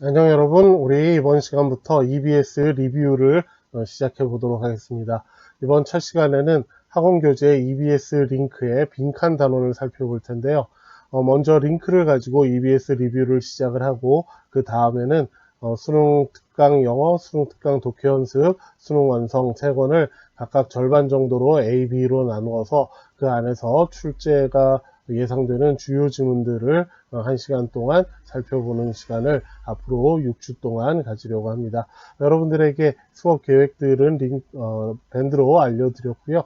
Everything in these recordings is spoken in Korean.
안녕 여러분, 우리 이번 시간부터 EBS 리뷰를 시작해 보도록 하겠습니다. 이번 첫 시간에는 학원교재 EBS 링크의 빈칸 단원을 살펴볼 텐데요. 먼저 링크를 가지고 EBS 리뷰를 시작을 하고 그 다음에는 수능 특강 영어, 수능 특강 독해 연습, 수능 완성 3권을 각각 절반 정도로 A, B로 나누어서 그 안에서 출제가 예상되는 주요 지문들을 1시간 동안 살펴보는 시간을 앞으로 6주 동안 가지려고 합니다. 여러분들에게 수업 계획들은 밴드로 알려드렸고요.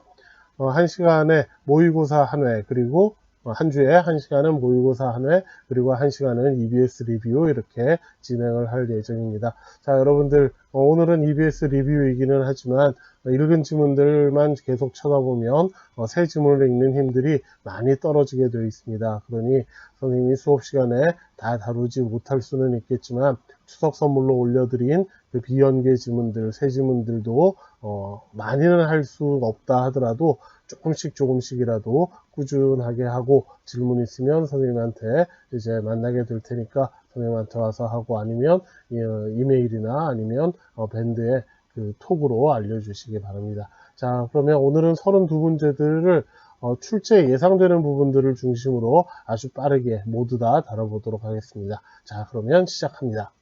1시간에 모의고사 한 회, 그리고 한 주에 1시간은 모의고사 한 회, 그리고 1시간은 EBS 리뷰 이렇게 진행을 할 예정입니다. 자, 여러분들 오늘은 EBS 리뷰이기는 하지만 읽은 지문들만 계속 쳐다보면 새 지문을 읽는 힘들이 많이 떨어지게 되어 있습니다. 그러니 선생님이 수업 시간에 다 다루지 못할 수는 있겠지만 추석 선물로 올려드린 그 비연계 지문들, 새 지문들도 많이는 할 수 없다 하더라도 조금씩이라도 꾸준하게 하고 질문 있으면 선생님한테 이제 만나게 될 테니까 선생님한테 와서 하고 아니면 이메일이나 아니면 밴드에 그 톡으로 알려주시기 바랍니다. 자, 그러면 오늘은 32문제들을 출제 예상되는 부분들을 중심으로 아주 빠르게 모두 다 다뤄보도록 하겠습니다. 자, 그러면 시작합니다.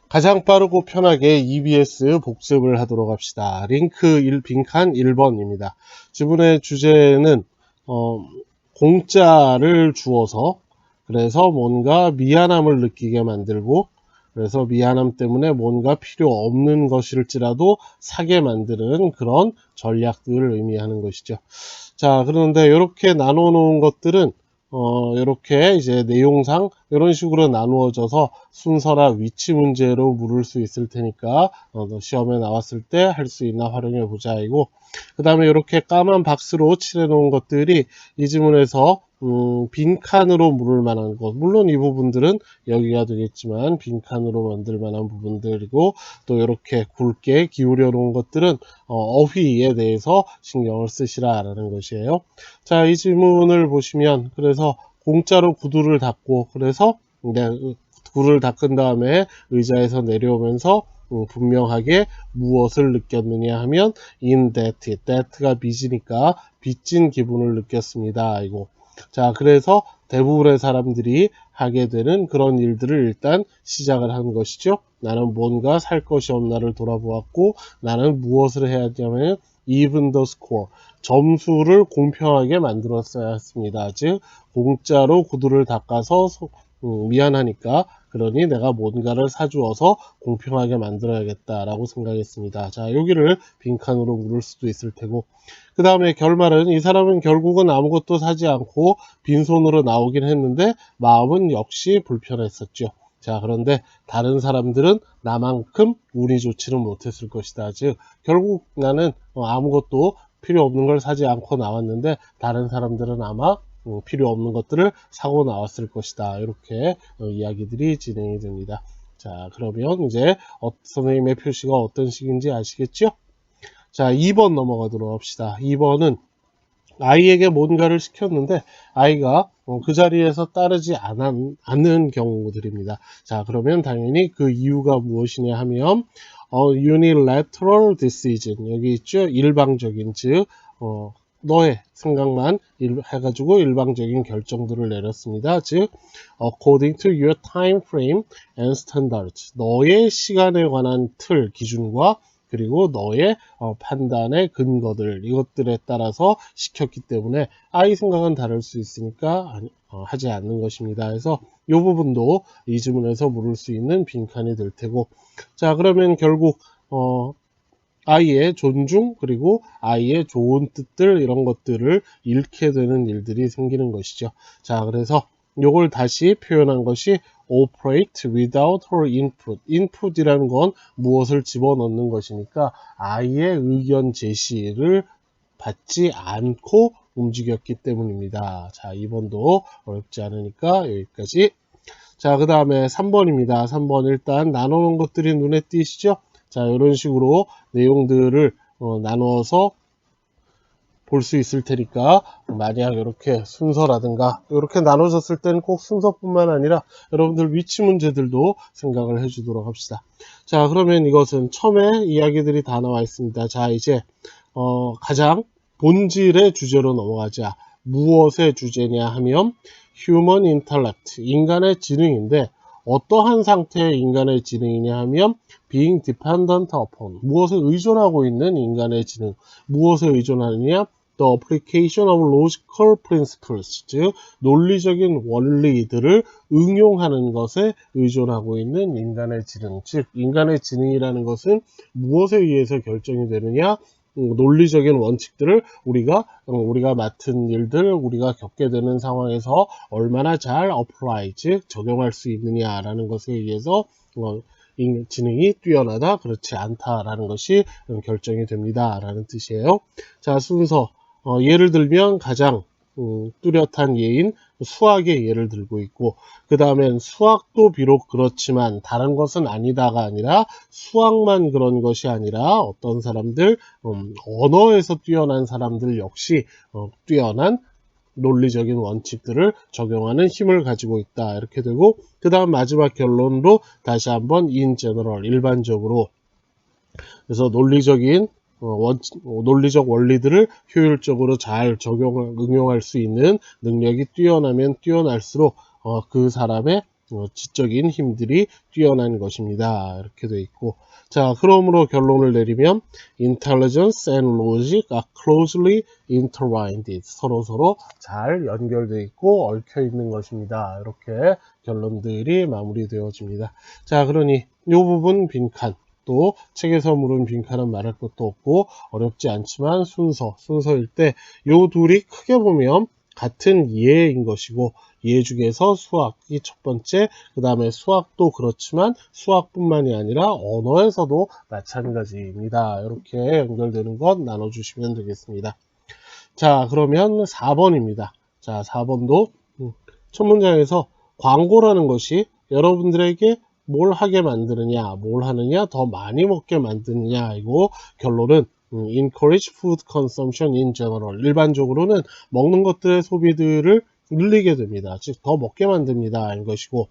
가장 빠르고 편하게 EBS 복습을 하도록 합시다. 링크 1, 빈칸 1번입니다. 지문의 주제는 공짜를 주어서 그래서 뭔가 미안함을 느끼게 만들고 그래서 미안함 때문에 뭔가 필요 없는 것일지라도 사게 만드는 그런 전략들을 의미하는 것이죠. 자, 그런데 이렇게 나눠 놓은 것들은 이렇게 이제 내용상 이런 식으로 나누어져서 순서나 위치 문제로 물을 수 있을 테니까 시험에 나왔을 때 할 수 있나 활용해 보자 이고, 그 다음에 이렇게 까만 박스로 칠해 놓은 것들이 이 지문에서 빈칸으로 물을 만한 것, 물론 이 부분들은 여기가 되겠지만 빈칸으로 만들 만한 부분들이고, 또 이렇게 굵게 기울여 놓은 것들은 어휘에 대해서 신경을 쓰시라 라는 것이에요. 자, 이 지문을 보시면 그래서 공짜로 구두를 닦고 그래서 구두를 닦은 다음에 의자에서 내려오면서 분명하게 무엇을 느꼈느냐 하면 that가 빚이니까 빚진 기분을 느꼈습니다. 이거. 자, 그래서 대부분의 사람들이 하게 되는 그런 일들을 일단 시작을 한 것이죠. 나는 뭔가 살 것이 없나를 돌아보았고 나는 무엇을 해야 하냐면 even the score, 점수를 공평하게 만들었어야 했습니다. 즉 공짜로 구두를 닦아서 미안하니까 그러니 내가 뭔가를 사주어서 공평하게 만들어야겠다라고 생각했습니다. 자, 여기를 빈칸으로 물을 수도 있을 테고, 그 다음에 결말은 이 사람은 결국은 아무것도 사지 않고 빈손으로 나오긴 했는데 마음은 역시 불편했었죠. 자, 그런데 다른 사람들은 나만큼 운이 좋지는 못했을 것이다. 즉 결국 나는 아무것도 필요 없는 걸 사지 않고 나왔는데 다른 사람들은 아마 필요 없는 것들을 사고 나왔을 것이다. 이렇게 이야기들이 진행이 됩니다. 자, 그러면 이제 선생님의 표시가 어떤 식인지 아시겠죠? 자, 2번 넘어가도록 합시다. 2번은 아이에게 뭔가를 시켰는데 아이가 그 자리에서 따르지 않는 경우들입니다. 자, 그러면 당연히 그 이유가 무엇이냐 하면 unilateral decision, 여기 있죠. 일방적인, 즉 너의 생각만 해가지고 일방적인 결정들을 내렸습니다. 즉 according to your time frame and standards, 너의 시간에 관한 틀, 기준과 그리고 너의 판단의 근거들, 이것들에 따라서 시켰기 때문에 아이 생각은 다를 수 있으니까 하지 않는 것입니다. 그래서 이 부분도 이 지문에서 물을 수 있는 빈칸이 될 테고, 자, 그러면 결국 아이의 존중 그리고 아이의 좋은 뜻들 이런 것들을 잃게 되는 일들이 생기는 것이죠. 자, 그래서 이걸 다시 표현한 것이 operate without her input. input이라는 건 무엇을 집어넣는 것이니까 아이의 의견 제시를 받지 않고 움직였기 때문입니다. 자, 2번도 어렵지 않으니까 여기까지. 자, 그 다음에 3번입니다. 3번 일단 나눠놓은 것들이 눈에 띄시죠? 자, 이런 식으로 내용들을 나누어서 볼 수 있을 테니까 만약 이렇게 순서라든가 이렇게 나눠졌을 때는 꼭 순서뿐만 아니라 여러분들 위치 문제들도 생각을 해주도록 합시다. 자, 그러면 이것은 처음에 이야기들이 다 나와 있습니다. 자, 이제 가장 본질의 주제로 넘어가자. 무엇의 주제냐 하면 human intellect, 인간의 지능인데 어떠한 상태의 인간의 지능이냐 하면 being dependent upon, 무엇에 의존하고 있는 인간의 지능. 무엇에 의존하느냐? The application of logical principles, 즉 논리적인 원리들을 응용하는 것에 의존하고 있는 인간의 지능. 즉 인간의 지능이라는 것은 무엇에 의해서 결정이 되느냐? 논리적인 원칙들을 우리가 맡은 일들, 우리가 겪게 되는 상황에서 얼마나 잘 apply, 즉 적용할 수 있느냐라는 것에 의해서 지능이 뛰어나다, 그렇지 않다라는 것이 결정이 됩니다 라는 뜻이에요. 자, 순서, 예를 들면 가장 뚜렷한 예인 수학의 예를 들고 있고, 그 다음엔 수학도 비록 그렇지만 다른 것은 아니다가 아니라 수학만 그런 것이 아니라 어떤 사람들, 언어에서 뛰어난 사람들 역시 뛰어난 논리적인 원칙들을 적용하는 힘을 가지고 있다, 이렇게 되고, 그 다음 마지막 결론으로 다시 한번 in general, 일반적으로, 그래서 논리적 원리들을 효율적으로 잘 응용할 수 있는 능력이 뛰어나면 뛰어날수록 그 사람의 지적인 힘들이 뛰어난 것입니다. 이렇게 되어 있고, 자, 그러므로 결론을 내리면 intelligence and logic are closely intertwined, 서로 잘 연결되어 있고 얽혀 있는 것입니다. 이렇게 결론들이 마무리되어집니다. 자, 그러니 이 부분 빈칸, 또 책에서 물은 빈칸은 말할 것도 없고 어렵지 않지만 순서일 때 요 둘이 크게 보면 같은 예인 것이고, 예 중에서 수학이 첫 번째, 그 다음에 수학도 그렇지만 수학뿐만이 아니라 언어에서도 마찬가지입니다. 이렇게 연결되는 것 나눠주시면 되겠습니다. 자, 그러면 4번입니다. 자, 4번도 첫 문장에서 광고라는 것이 여러분들에게 뭘 하게 만드느냐, 뭘 하느냐, 더 많이 먹게 만드느냐, 이고 결론은 encourage food consumption in general, 일반적으로는 먹는 것들의 소비들을 늘리게 됩니다. 즉 더 먹게 만듭니다, 인 것이고,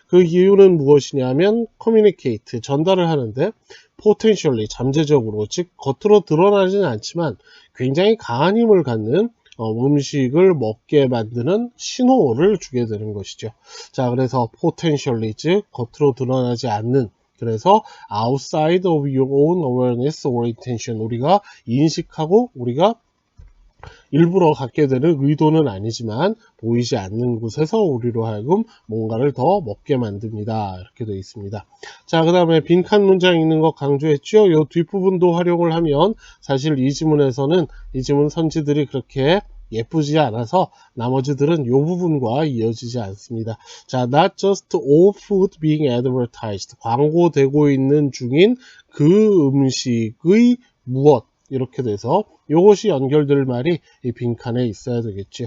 그 이유는 무엇이냐면 communicate, 전달을 하는데 potentially, 잠재적으로, 즉 겉으로 드러나지는 않지만 굉장히 강한 힘을 갖는 음식을 먹게 만드는 신호를 주게 되는 것이죠. 자, 그래서 potentially, 즉 겉으로 드러나지 않는, 그래서 outside of your own awareness or intention, 우리가 인식하고 우리가 일부러 갖게 되는 의도는 아니지만 보이지 않는 곳에서 우리로 하여금 뭔가를 더 먹게 만듭니다. 이렇게 되어 있습니다. 자, 그 다음에 빈칸 문장 읽는 거 강조했죠. 이 뒷부분도 활용을 하면 사실 이 지문에서는 이 지문 선지들이 그렇게 예쁘지 않아서 나머지들은 이 부분과 이어지지 않습니다. 자, not just all food being advertised, 광고되고 있는 중인 그 음식의 무엇, 이렇게 돼서 이것이 연결될 말이 이 빈칸에 있어야 되겠죠.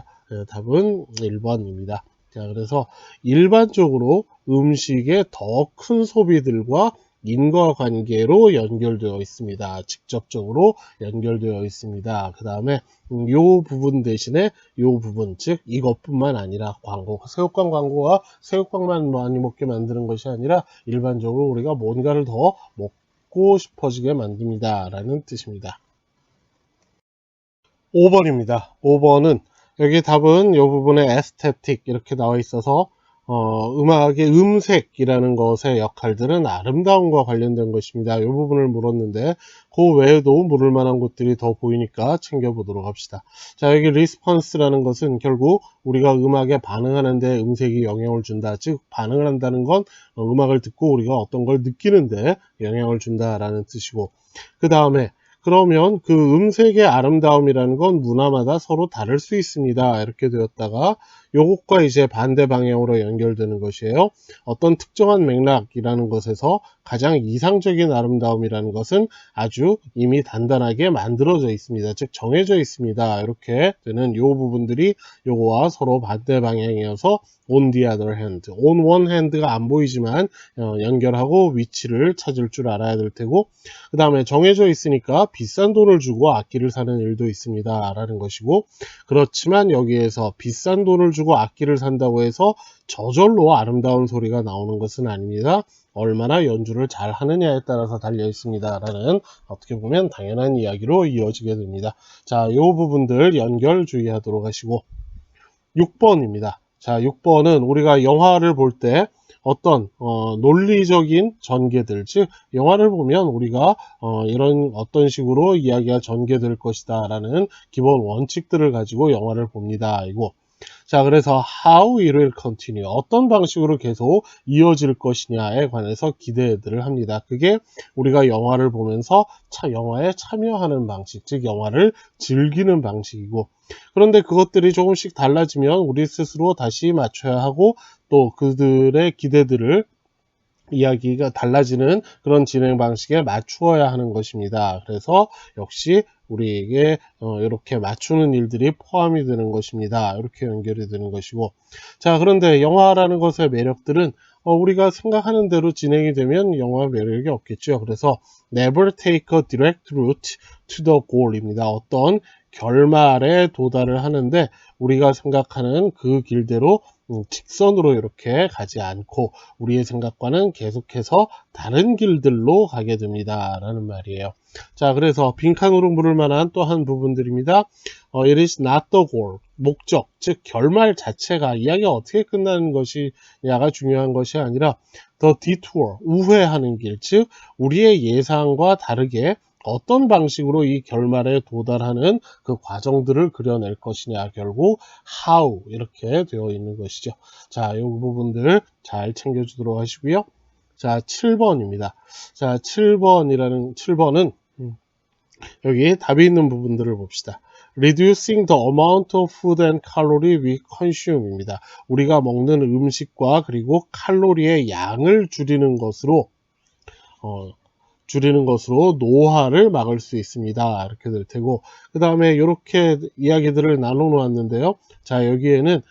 답은 1번입니다. 자, 그래서 일반적으로 음식의 더 큰 소비들과 인과관계로 연결되어 있습니다. 직접적으로 연결되어 있습니다. 그 다음에 이 부분 대신에 이 부분, 즉 이것뿐만 아니라 광고, 새우깡 광고가 새우깡만 많이 먹게 만드는 것이 아니라 일반적으로 우리가 뭔가를 더 먹고 싶어지게 만듭니다 라는 뜻입니다. 5번입니다. 5번은 여기 답은 이 부분에 에스테틱 이렇게 나와 있어서 음악의 음색이라는 것의 역할들은 아름다움과 관련된 것입니다. 이 부분을 물었는데 그 외에도 물을 만한 것들이 더 보이니까 챙겨보도록 합시다. 자, 여기 리스폰스라는 것은 결국 우리가 음악에 반응하는데 음색이 영향을 준다. 즉 반응을 한다는 건 음악을 듣고 우리가 어떤 걸 느끼는데 영향을 준다라는 뜻이고, 그 다음에 그러면 그 음색의 아름다움이라는 건 문화마다 서로 다를 수 있습니다. 이렇게 되었다가 요것과 이제 반대 방향으로 연결되는 것이에요. 어떤 특정한 맥락이라는 것에서 가장 이상적인 아름다움이라는 것은 아주 이미 단단하게 만들어져 있습니다. 즉 정해져 있습니다. 이렇게 되는 요 부분들이 요거와 서로 반대 방향이어서 on the other hand, on one hand가 안 보이지만 연결하고 위치를 찾을 줄 알아야 될 테고, 그 다음에 정해져 있으니까 비싼 돈을 주고 악기를 사는 일도 있습니다 라는 것이고, 그렇지만 여기에서 비싼 돈을 주고 악기를 산다고 해서 저절로 아름다운 소리가 나오는 것은 아닙니다. 얼마나 연주를 잘 하느냐에 따라서 달려 있습니다 라는, 어떻게 보면 당연한 이야기로 이어지게 됩니다. 자, 이 부분들 연결 주의하도록 하시고, 6번입니다. 자, 6번은 우리가 영화를 볼 때 어떤 논리적인 전개들, 즉 영화를 보면 우리가 이런 어떤 식으로 이야기가 전개될 것이다 라는 기본 원칙들을 가지고 영화를 봅니다. 이거. 자, 그래서 how it will continue, 어떤 방식으로 계속 이어질 것이냐에 관해서 기대들을 합니다. 그게 우리가 영화를 보면서 영화에 참여하는 방식, 즉 영화를 즐기는 방식이고, 그런데 그것들이 조금씩 달라지면 우리 스스로 다시 맞춰야 하고, 또 그들의 기대들을 이야기가 달라지는 그런 진행 방식에 맞추어야 하는 것입니다. 그래서 역시 우리에게 이렇게 맞추는 일들이 포함이 되는 것입니다. 이렇게 연결이 되는 것이고, 자, 그런데 영화라는 것의 매력들은 우리가 생각하는 대로 진행이 되면 영화 매력이 없겠죠. 그래서 never take a direct route to the goal입니다. 어떤 결말에 도달을 하는데 우리가 생각하는 그 길대로 직선으로 이렇게 가지 않고 우리의 생각과는 계속해서 다른 길들로 가게 됩니다 라는 말이에요. 자, 그래서 빈칸으로 물을 만한 또 한 부분들입니다. It is not the goal, 목적, 즉 결말 자체가 이야기가 어떻게 끝나는 것이냐가 중요한 것이 아니라 the detour, 우회하는 길, 즉 우리의 예상과 다르게 어떤 방식으로 이 결말에 도달하는 그 과정들을 그려낼 것이냐, 결국 how 이렇게 되어 있는 것이죠. 자, 이 부분들 잘 챙겨주도록 하시고요. 자, 7번입니다. 자, 7번은 여기 답이 있는 부분들을 봅시다. Reducing the amount of food and calorie we consume 입니다. 우리가 먹는 음식과 그리고 칼로리의 양을 줄이는 것으로 노화를 막을 수 있습니다. 이렇게 될 테고, 그 다음에 이렇게 이야기들을 나눠 놓았는데요. 자, 여기에는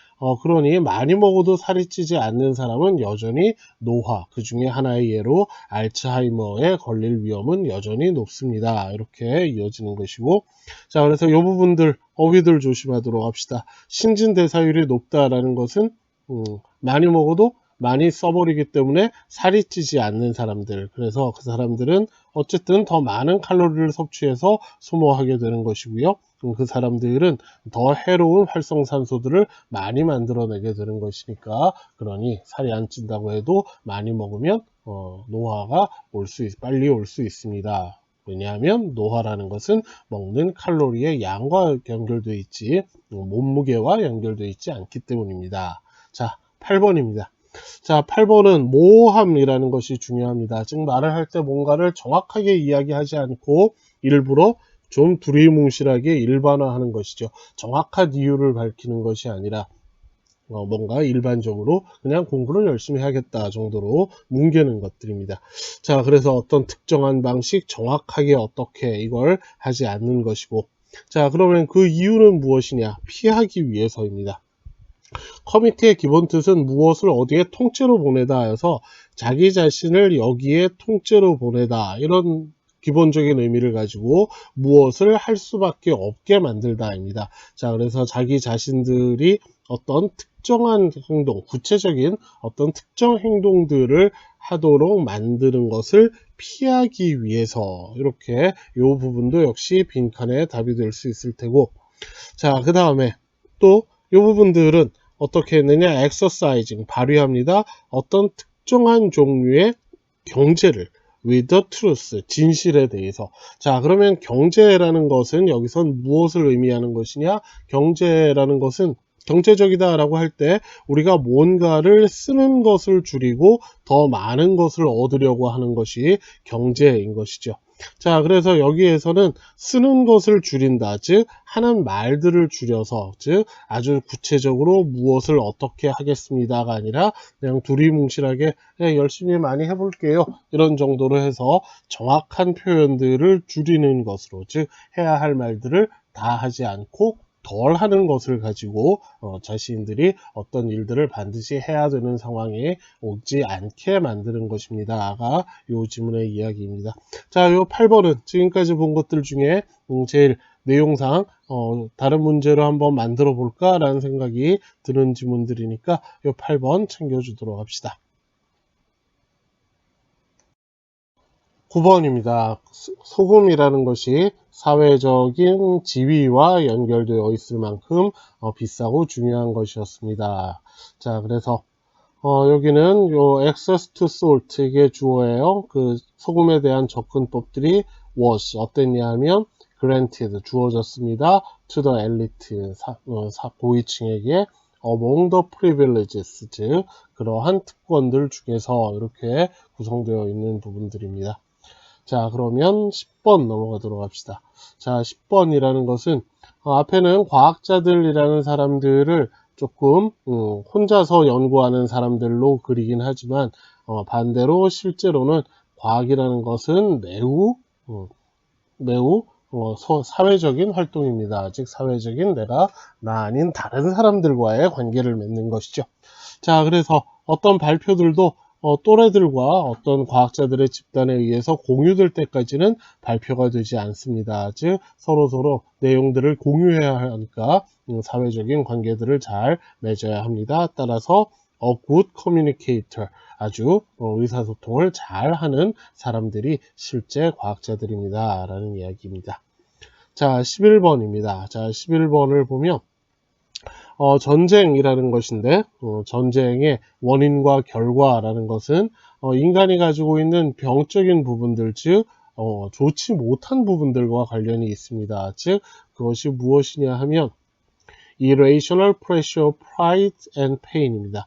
그러니 많이 먹어도 살이 찌지 않는 사람은 여전히 노화, 그 중에 하나의 예로 알츠하이머에 걸릴 위험은 여전히 높습니다. 이렇게 이어지는 것이고, 자, 그래서 이 부분들 어휘들 조심하도록 합시다. 신진대사율이 높다라는 것은 많이 먹어도 많이 써버리기 때문에 살이 찌지 않는 사람들, 그래서 그 사람들은 어쨌든 더 많은 칼로리를 섭취해서 소모하게 되는 것이고요. 그 사람들은 더 해로운 활성산소들을 많이 만들어내게 되는 것이니까, 그러니 살이 안 찐다고 해도 많이 먹으면 노화가 빨리 올 수 있습니다. 왜냐하면 노화라는 것은 먹는 칼로리의 양과 연결되어 있지 몸무게와 연결되어 있지 않기 때문입니다. 자, 8번입니다. 자, 8번은 모호함이라는 것이 중요합니다. 즉 말을 할 때 뭔가를 정확하게 이야기하지 않고 일부러 좀 두리뭉실하게 일반화하는 것이죠. 정확한 이유를 밝히는 것이 아니라 뭔가 일반적으로 그냥 공부를 열심히 하겠다 정도로 뭉개는 것들입니다. 자, 그래서 어떤 특정한 방식, 정확하게 어떻게 이걸 하지 않는 것이고, 자, 그러면 그 이유는 무엇이냐? 피하기 위해서입니다. 커미트의 기본 뜻은 무엇을 어디에 통째로 보내다 하여서 자기 자신을 여기에 통째로 보내다, 이런 기본적인 의미를 가지고 무엇을 할 수밖에 없게 만들다입니다. 자, 그래서 자기 자신들이 어떤 특정한 행동, 구체적인 어떤 특정 행동들을 하도록 만드는 것을 피하기 위해서, 이렇게 이 부분도 역시 빈칸에 답이 될 수 있을 테고, 자, 그 다음에 또 이 부분들은 어떻게 했느냐? exercising, 발휘합니다. 어떤 특정한 종류의 경제를 with the truth, 진실에 대해서. 자, 그러면 경제라는 것은 여기선 무엇을 의미하는 것이냐? 경제라는 것은 경제적이다 라고 할 때 우리가 뭔가를 쓰는 것을 줄이고 더 많은 것을 얻으려고 하는 것이 경제인 것이죠. 자, 그래서 여기에서는 쓰는 것을 줄인다. 즉, 하는 말들을 줄여서, 즉, 아주 구체적으로 무엇을 어떻게 하겠습니다가 아니라 그냥 두리뭉실하게 열심히 많이 해볼게요. 이런 정도로 해서 정확한 표현들을 줄이는 것으로, 즉, 해야 할 말들을 다 하지 않고 덜 하는 것을 가지고 자신들이 어떤 일들을 반드시 해야 되는 상황에 오지 않게 만드는 것입니다가 이 지문의 이야기입니다. 자, 요 8번은 지금까지 본 것들 중에 제일 내용상 다른 문제로 한번 만들어 볼까 라는 생각이 드는 지문들이니까 요 8번 챙겨주도록 합시다. 9번입니다. 소금이라는 것이 사회적인 지위와 연결되어 있을 만큼 비싸고 중요한 것이었습니다. 자, 그래서 여기는 요 access to salt 이게 주어예요. 그 소금에 대한 접근법들이 was 어땠냐 하면 granted 주어졌습니다. to the elite 고위층에게 among the privileges 즉 그러한 특권들 중에서 이렇게 구성되어 있는 부분들입니다. 자, 그러면 10번 넘어가도록 합시다. 자, 10번이라는 것은 앞에는 과학자들이라는 사람들을 조금 혼자서 연구하는 사람들로 그리긴 하지만 반대로 실제로는 과학이라는 것은 매우 사회적인 활동입니다. 즉 사회적인 나 아닌 다른 사람들과의 관계를 맺는 것이죠. 자, 그래서 어떤 발표들도 또래들과 어떤 과학자들의 집단에 의해서 공유될 때까지는 발표가 되지 않습니다. 즉 서로 내용들을 공유해야 하니까 사회적인 관계들을 잘 맺어야 합니다. 따라서 a good communicator 아주 의사소통을 잘하는 사람들이 실제 과학자들입니다. 라는 이야기입니다. 자, 11번입니다. 자, 11번을 보면 전쟁이라는 것인데 전쟁의 원인과 결과라는 것은 인간이 가지고 있는 병적인 부분들 즉 좋지 못한 부분들과 관련이 있습니다. 즉 그것이 무엇이냐 하면 irrational pressure, pride and pain입니다.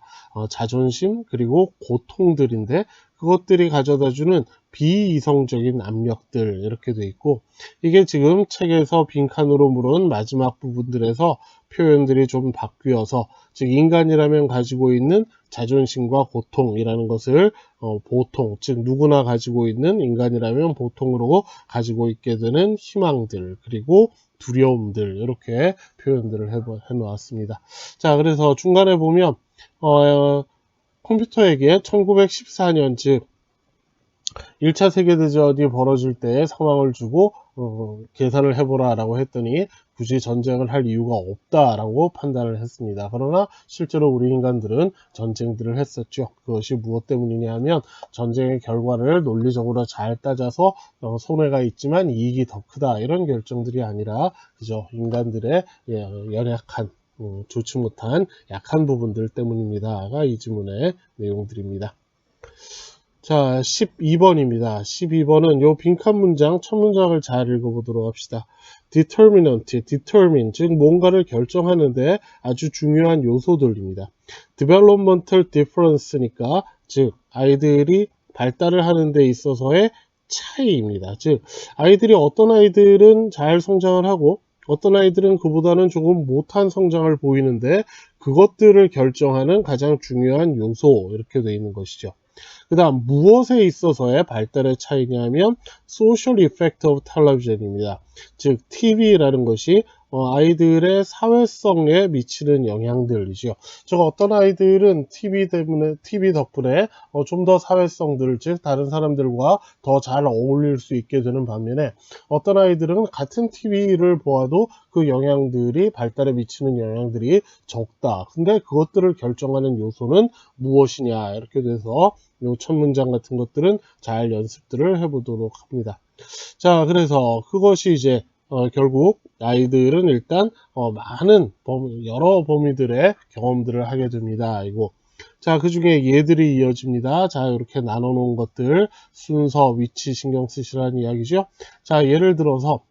자존심 그리고 고통들인데 그것들이 가져다주는 비이성적인 압력들 이렇게 돼 있고 이게 지금 책에서 빈칸으로 물은 마지막 부분들에서 표현들이 좀 바뀌어서 즉 인간이라면 가지고 있는 자존심과 고통이라는 것을 보통 즉 누구나 가지고 있는 인간이라면 보통으로 가지고 있게 되는 희망들 그리고 두려움들 이렇게 표현들을 해놓았습니다. 자, 그래서 중간에 보면 컴퓨터에게 1914년 즉 1차 세계대전이 벌어질 때의 상황을 주고 계산을 해보라 라고 했더니 굳이 전쟁을 할 이유가 없다라고 판단을 했습니다. 그러나 실제로 우리 인간들은 전쟁들을 했었죠. 그것이 무엇 때문이냐 하면 전쟁의 결과를 논리적으로 잘 따져서 손해가 있지만 이익이 더 크다 이런 결정들이 아니라 그저 인간들의 연약한 좋지 못한 약한 부분들 때문입니다가 이 지문의 내용들입니다. 자, 12번입니다. 12번은 요 빈칸 문장, 첫 문장을 잘 읽어보도록 합시다. determinant, determine, 즉 뭔가를 결정하는데 아주 중요한 요소들입니다. developmental difference니까 즉 아이들이 발달을 하는 데 있어서의 차이입니다. 즉 아이들이 어떤 아이들은 잘 성장을 하고 어떤 아이들은 그보다는 조금 못한 성장을 보이는데 그것들을 결정하는 가장 중요한 요소 이렇게 되어 있는 것이죠. 그 다음 무엇에 있어서의 발달의 차이냐면 social effect of television입니다. 즉 TV라는 것이 아이들의 사회성에 미치는 영향들이죠. 즉 어떤 아이들은 TV 덕분에 좀 더 사회성들 즉 다른 사람들과 더 잘 어울릴 수 있게 되는 반면에 어떤 아이들은 같은 TV를 보아도 그 영향들이 발달에 미치는 영향들이 적다. 근데 그것들을 결정하는 요소는 무엇이냐 이렇게 돼서 요 첫 문장 같은 것들은 잘 연습들을 해보도록 합니다. 자, 그래서 그것이 이제 결국 아이들은 일단 많은 여러 범위들의 경험들을 하게 됩니다. 이거. 자, 그 중에 얘들이 이어집니다. 자, 이렇게 나눠 놓은 것들 순서, 위치 신경 쓰시라는 이야기죠. 자, 예를 들어서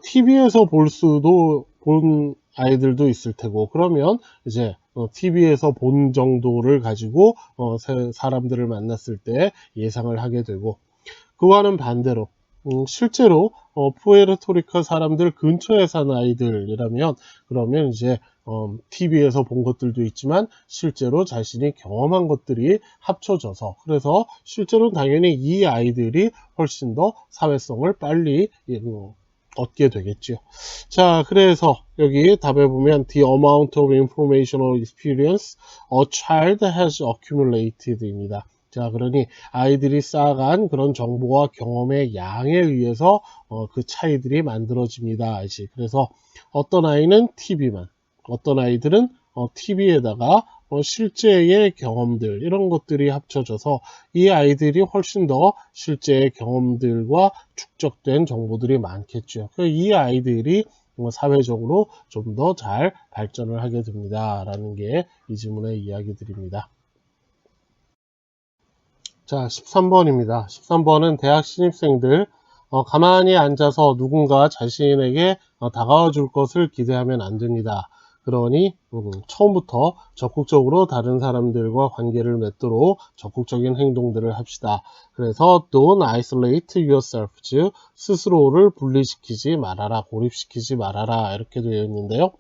TV에서 본 아이들도 있을 테고 그러면 이제 TV에서 본 정도를 가지고 사람들을 만났을 때 예상을 하게 되고 그와는 반대로 실제로 푸에르토리카 사람들 근처에 사는 아이들이라면 그러면 이제 TV에서 본 것들도 있지만 실제로 자신이 경험한 것들이 합쳐져서 그래서 실제로 당연히 이 아이들이 훨씬 더 사회성을 빨리 얻게 되겠죠. 자, 그래서 여기 답에 보면 the amount of informational experience a child has accumulated 입니다. 자, 그러니 아이들이 쌓아간 그런 정보와 경험의 양에 의해서 그 차이들이 만들어집니다. 그래서 어떤 아이는 TV만, 어떤 아이들은 TV에다가 실제의 경험들 이런 것들이 합쳐져서 이 아이들이 훨씬 더 실제의 경험들과 축적된 정보들이 많겠죠. 이 아이들이 사회적으로 좀 더 잘 발전을 하게 됩니다. 라는 게 이 지문의 이야기들입니다. 자, 13번입니다. 13번은 대학 신입생들 가만히 앉아서 누군가 자신에게 다가와 줄 것을 기대하면 안 됩니다. 그러니 처음부터 적극적으로 다른 사람들과 관계를 맺도록 적극적인 행동들을 합시다. 그래서 don't isolate yourself, 즉 스스로를 분리시키지 말아라, 고립시키지 말아라 이렇게 되어 있는데요.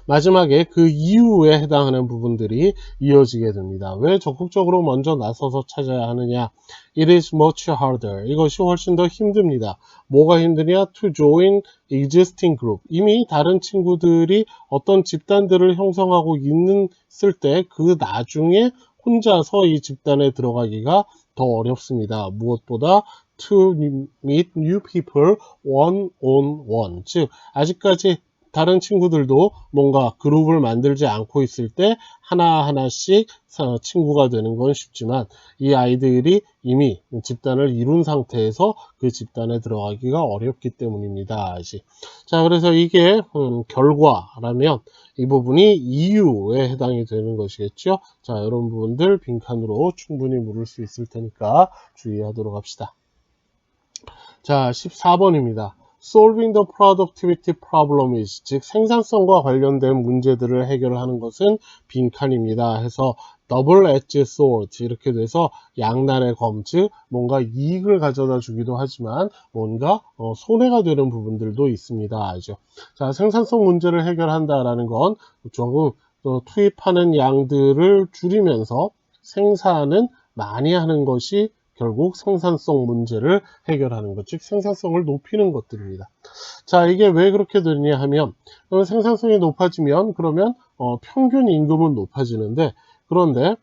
마지막에 그 이후에 해당하는 부분들이 이어지게 됩니다. 왜 적극적으로 먼저 나서서 찾아야 하느냐? It is much harder. 이것이 훨씬 더 힘듭니다. 뭐가 힘드냐? To join existing group. 이미 다른 친구들이 어떤 집단들을 형성하고 있을 때 그 나중에 혼자서 이 집단에 들어가기가 더 어렵습니다. 무엇보다 to meet new people one on one. 즉 아직까지 다른 친구들도 뭔가 그룹을 만들지 않고 있을 때 하나하나씩 친구가 되는 건 쉽지만 이 아이들이 이미 집단을 이룬 상태에서 그 집단에 들어가기가 어렵기 때문입니다. 자, 그래서 이게 결과라면 이 부분이 이유에 해당이 되는 것이겠죠. 자, 이런 부분들 빈칸으로 충분히 물을 수 있을 테니까 주의하도록 합시다. 자, 14번입니다. Solving the productivity problem is, 즉 생산성과 관련된 문제들을 해결하는 것은 빈칸입니다. 해서 double-edged sword 이렇게 돼서 양날의 검, 즉 뭔가 이익을 가져다 주기도 하지만 뭔가 손해가 되는 부분들도 있습니다. 알죠? 자, 생산성 문제를 해결한다라는 건 조금 투입하는 양들을 줄이면서 생산은 많이 하는 것이 결국 생산성 문제를 해결하는 것, 즉 생산성을 높이는 것들입니다. 자, 이게 왜 그렇게 되느냐 하면 생산성이 높아지면 그러면 평균 임금은 높아지는데 그런데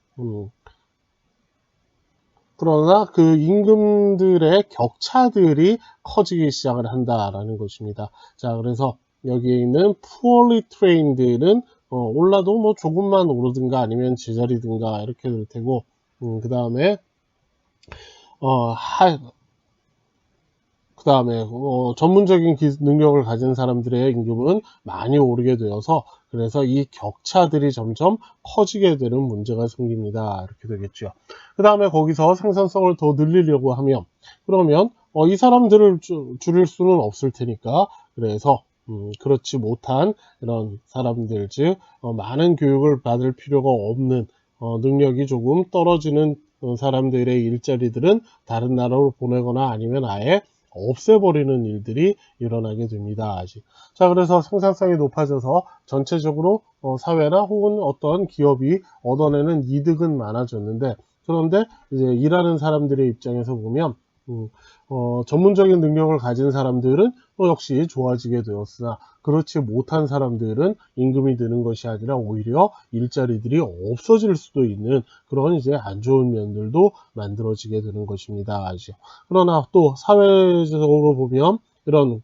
그러나 그 임금들의 격차들이 커지기 시작을 한다라는 것입니다. 자, 그래서 여기에 있는 poorly trained는 올라도 뭐 조금만 오르든가 아니면 제자리든가 이렇게 될 테고 그 다음에 전문적인 능력을 가진 사람들의 임금은 많이 오르게 되어서 그래서 이 격차들이 점점 커지게 되는 문제가 생깁니다. 이렇게 되겠죠. 그 다음에 거기서 생산성을 더 늘리려고 하면 그러면 이 사람들을 줄일 수는 없을 테니까 그래서 그렇지 못한 이런 사람들, 즉 많은 교육을 받을 필요가 없는 능력이 조금 떨어지는 사람들의 일자리들은 다른 나라로 보내거나 아니면 아예 없애버리는 일들이 일어나게 됩니다. 자, 그래서 생산성이 높아져서 전체적으로 사회나 혹은 어떤 기업이 얻어내는 이득은 많아졌는데 그런데 이제 일하는 사람들의 입장에서 보면 전문적인 능력을 가진 사람들은 역시 좋아지게 되었으나 그렇지 못한 사람들은 임금이 드는 것이 아니라 오히려 일자리들이 없어질 수도 있는 그런 이제 안 좋은 면들도 만들어지게 되는 것입니다. 그러나 또 사회적으로 보면 이런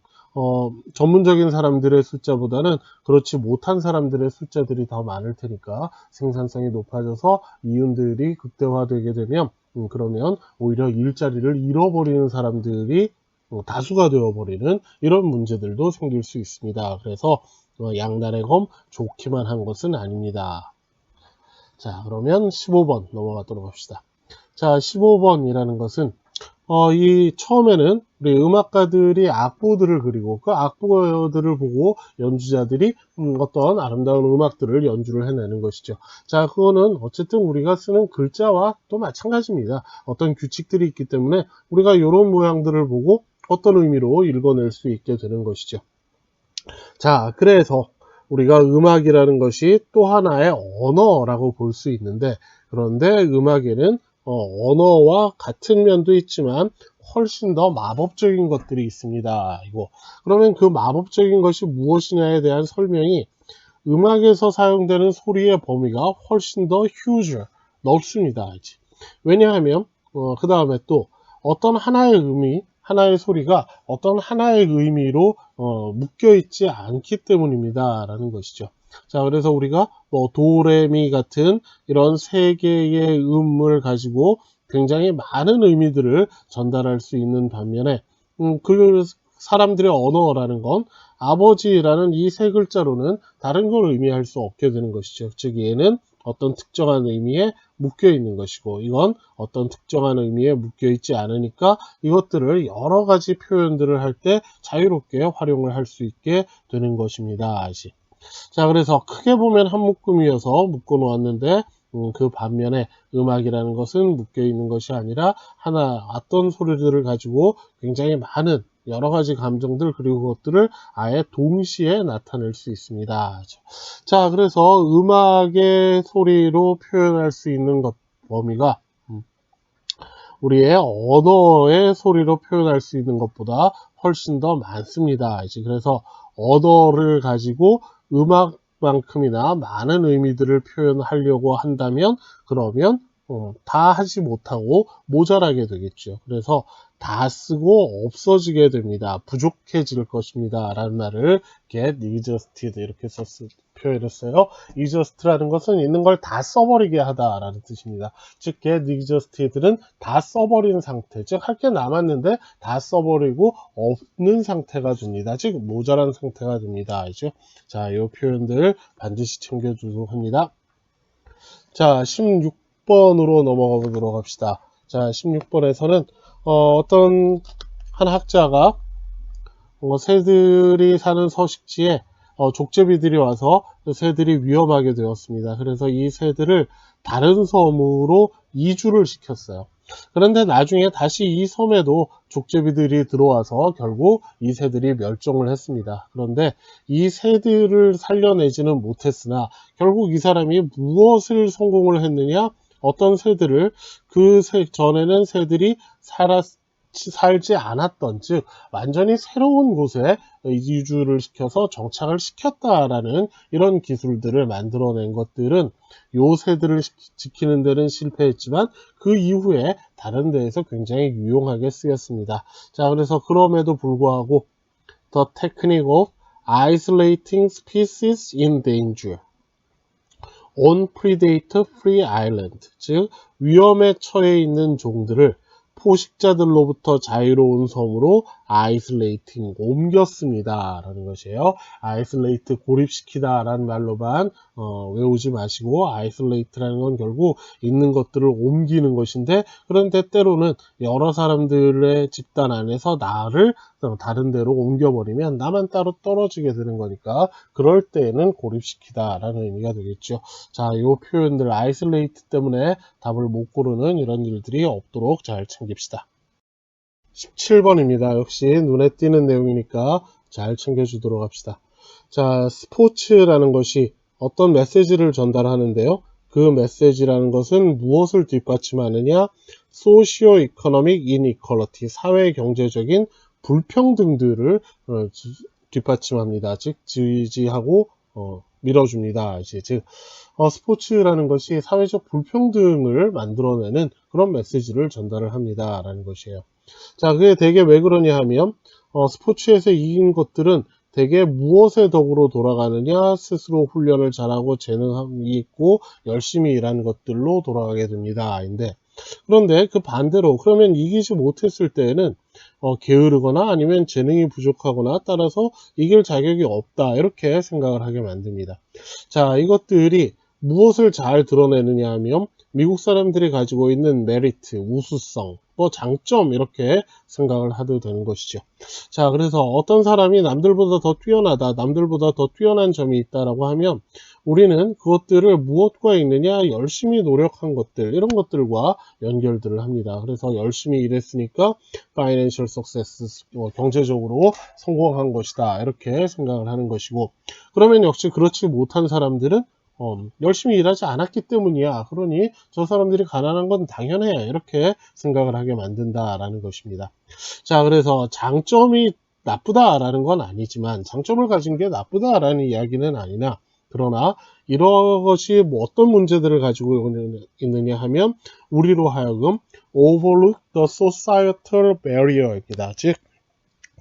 전문적인 사람들의 숫자보다는 그렇지 못한 사람들의 숫자들이 더 많을 테니까 생산성이 높아져서 이윤들이 극대화되게 되면 그러면 오히려 일자리를 잃어버리는 사람들이 다수가 되어버리는 이런 문제들도 생길 수 있습니다. 그래서 양날의 검 좋기만 한 것은 아닙니다. 자, 그러면 15번 넘어가도록 합시다. 자, 15번이라는 것은 이 처음에는 우리 음악가들이 악보들을 그리고 그 악보들을 보고 연주자들이 어떤 아름다운 음악들을 연주를 해내는 것이죠. 자, 그거는 어쨌든 우리가 쓰는 글자와 또 마찬가지입니다. 어떤 규칙들이 있기 때문에 우리가 이런 모양들을 보고 어떤 의미로 읽어낼 수 있게 되는 것이죠. 자, 그래서 우리가 음악이라는 것이 또 하나의 언어라고 볼 수 있는데, 그런데 음악에는 언어와 같은 면도 있지만 훨씬 더 마법적인 것들이 있습니다. 그러면 그 마법적인 것이 무엇이냐에 대한 설명이, 음악에서 사용되는 소리의 범위가 훨씬 더 넓습니다. 왜냐하면 그 다음에 또 어떤 하나의 하나의 소리가 어떤 하나의 의미로 묶여 있지 않기 때문입니다 라는 것이죠. 자, 그래서 우리가 뭐 도레미 같은 이런 세 개의 음을 가지고 굉장히 많은 의미들을 전달할 수 있는 반면에 그 사람들의 언어라는 건 아버지라는 이 세 글자로는 다른 걸 의미할 수 없게 되는 것이죠. 즉 얘는 어떤 특정한 의미에 묶여 있는 것이고, 이건 어떤 특정한 의미에 묶여 있지 않으니까 이것들을 여러 가지 표현들을 할 때 자유롭게 활용을 할 수 있게 되는 것입니다. 자, 그래서 크게 보면 한 묶음이어서 묶어 놓았는데, 그 반면에 음악이라는 것은 묶여 있는 것이 아니라 어떤 소리들을 가지고 굉장히 많은 여러 가지 감정들, 그리고 그것들을 아예 동시에 나타낼 수 있습니다. 자, 그래서 음악의 소리로 표현할 수 있는 범위가 우리의 언어의 소리로 표현할 수 있는 것보다 훨씬 더 많습니다. 그래서 언어를 가지고 음악만큼이나 많은 의미들을 표현하려고 한다면, 그러면 다 하지 못하고 모자라게 되겠죠. 그래서 다 쓰고 없어지게 됩니다. 부족해질 것입니다 라는 말을 get exhausted 이렇게 표현했어요. exhaust라는 것은 있는 걸 다 써버리게 하다 라는 뜻입니다. 즉 get exhausted는 다 써버린 상태, 즉 할 게 남았는데 다 써버리고 없는 상태가 됩니다. 즉 모자란 상태가 됩니다. 알죠? 자, 이 표현들 반드시 챙겨주도록 합니다. 자, 16번으로 넘어가 보도록 합시다. 자, 16번에서는 어떤 한 학자가 새들이 사는 서식지에 족제비들이 와서 새들이 위험하게 되었습니다. 그래서 이 새들을 다른 섬으로 이주를 시켰어요. 그런데 나중에 다시 이 섬에도 족제비들이 들어와서 결국 이 새들이 멸종을 했습니다. 그런데 이 새들을 살려내지는 못했으나 결국 이 사람이 무엇을 성공을 했느냐? 어떤 새들을 전에는 새들이 살지 않았던, 즉 완전히 새로운 곳에 이주를 시켜서 정착을 시켰다라는 이런 기술들을 만들어낸 것들은 요 새들을 지키는 데는 실패했지만 그 이후에 다른 데에서 굉장히 유용하게 쓰였습니다. 자, 그래서 그럼에도 불구하고 The technique of isolating species in danger on predator-free island, 즉 위험에 처해 있는 종들을 포식자들로부터 자유로운 섬으로 아이솔레이팅, 옮겼습니다 라는 것이에요. 아이솔레이트, 고립시키다 라는 말로만 외우지 마시고, 아이솔레이트라는 건 결국 있는 것들을 옮기는 것인데, 그런데 때로는 여러 사람들의 집단 안에서 나를 다른 데로 옮겨버리면 나만 따로 떨어지게 되는 거니까 그럴 때에는 고립시키다 라는 의미가 되겠죠. 자, 이 표현들 아이솔레이트 때문에 답을 못 고르는 이런 일들이 없도록 잘 챙깁시다. 17번입니다. 역시 눈에 띄는 내용이니까 잘 챙겨주도록 합시다. 자, 스포츠라는 것이 어떤 메시지를 전달하는데요. 그 메시지라는 것은 무엇을 뒷받침하느냐? 소시오-이코노믹 이니퀄리티, 사회 경제적인 불평등들을 뒷받침합니다. 즉 지지하고 밀어줍니다. 즉 스포츠라는 것이 사회적 불평등을 만들어내는 그런 메시지를 전달을 합니다 라는 것이에요. 자, 그게 대개 왜 그러냐 하면 스포츠에서 이긴 것들은 대개 무엇의 덕으로 돌아가느냐? 스스로 훈련을 잘하고 재능이 있고 열심히 일하는 것들로 돌아가게 됩니다. 그런데 그 반대로, 그러면 이기지 못했을 때에는 게으르거나 아니면 재능이 부족하거나 따라서 이길 자격이 없다, 이렇게 생각을 하게 만듭니다. 자, 이것들이 무엇을 잘 드러내느냐 하면 미국 사람들이 가지고 있는 메리트, 우수성, 뭐 장점 이렇게 생각을 해도 되는 것이죠. 자, 그래서 어떤 사람이 남들보다 더 뛰어나다, 남들보다 더 뛰어난 점이 있다라고 하면 우리는 그것들을 무엇과 있느냐, 열심히 노력한 것들, 이런 것들과 연결들을 합니다. 그래서 열심히 일했으니까 financial success, 경제적으로 성공한 것이다, 이렇게 생각을 하는 것이고, 그러면 역시 그렇지 못한 사람들은 열심히 일하지 않았기 때문이야. 그러니 저 사람들이 가난한 건 당연해. 이렇게 생각을 하게 만든다라는 것입니다. 자, 그래서 장점이 나쁘다라는 건 아니지만, 장점을 가진 게 나쁘다라는 이야기는 아니나, 그러나 이런 것이 뭐 어떤 문제들을 가지고 있느냐 하면 우리로 하여금 overlook the societal barrier입니다. 즉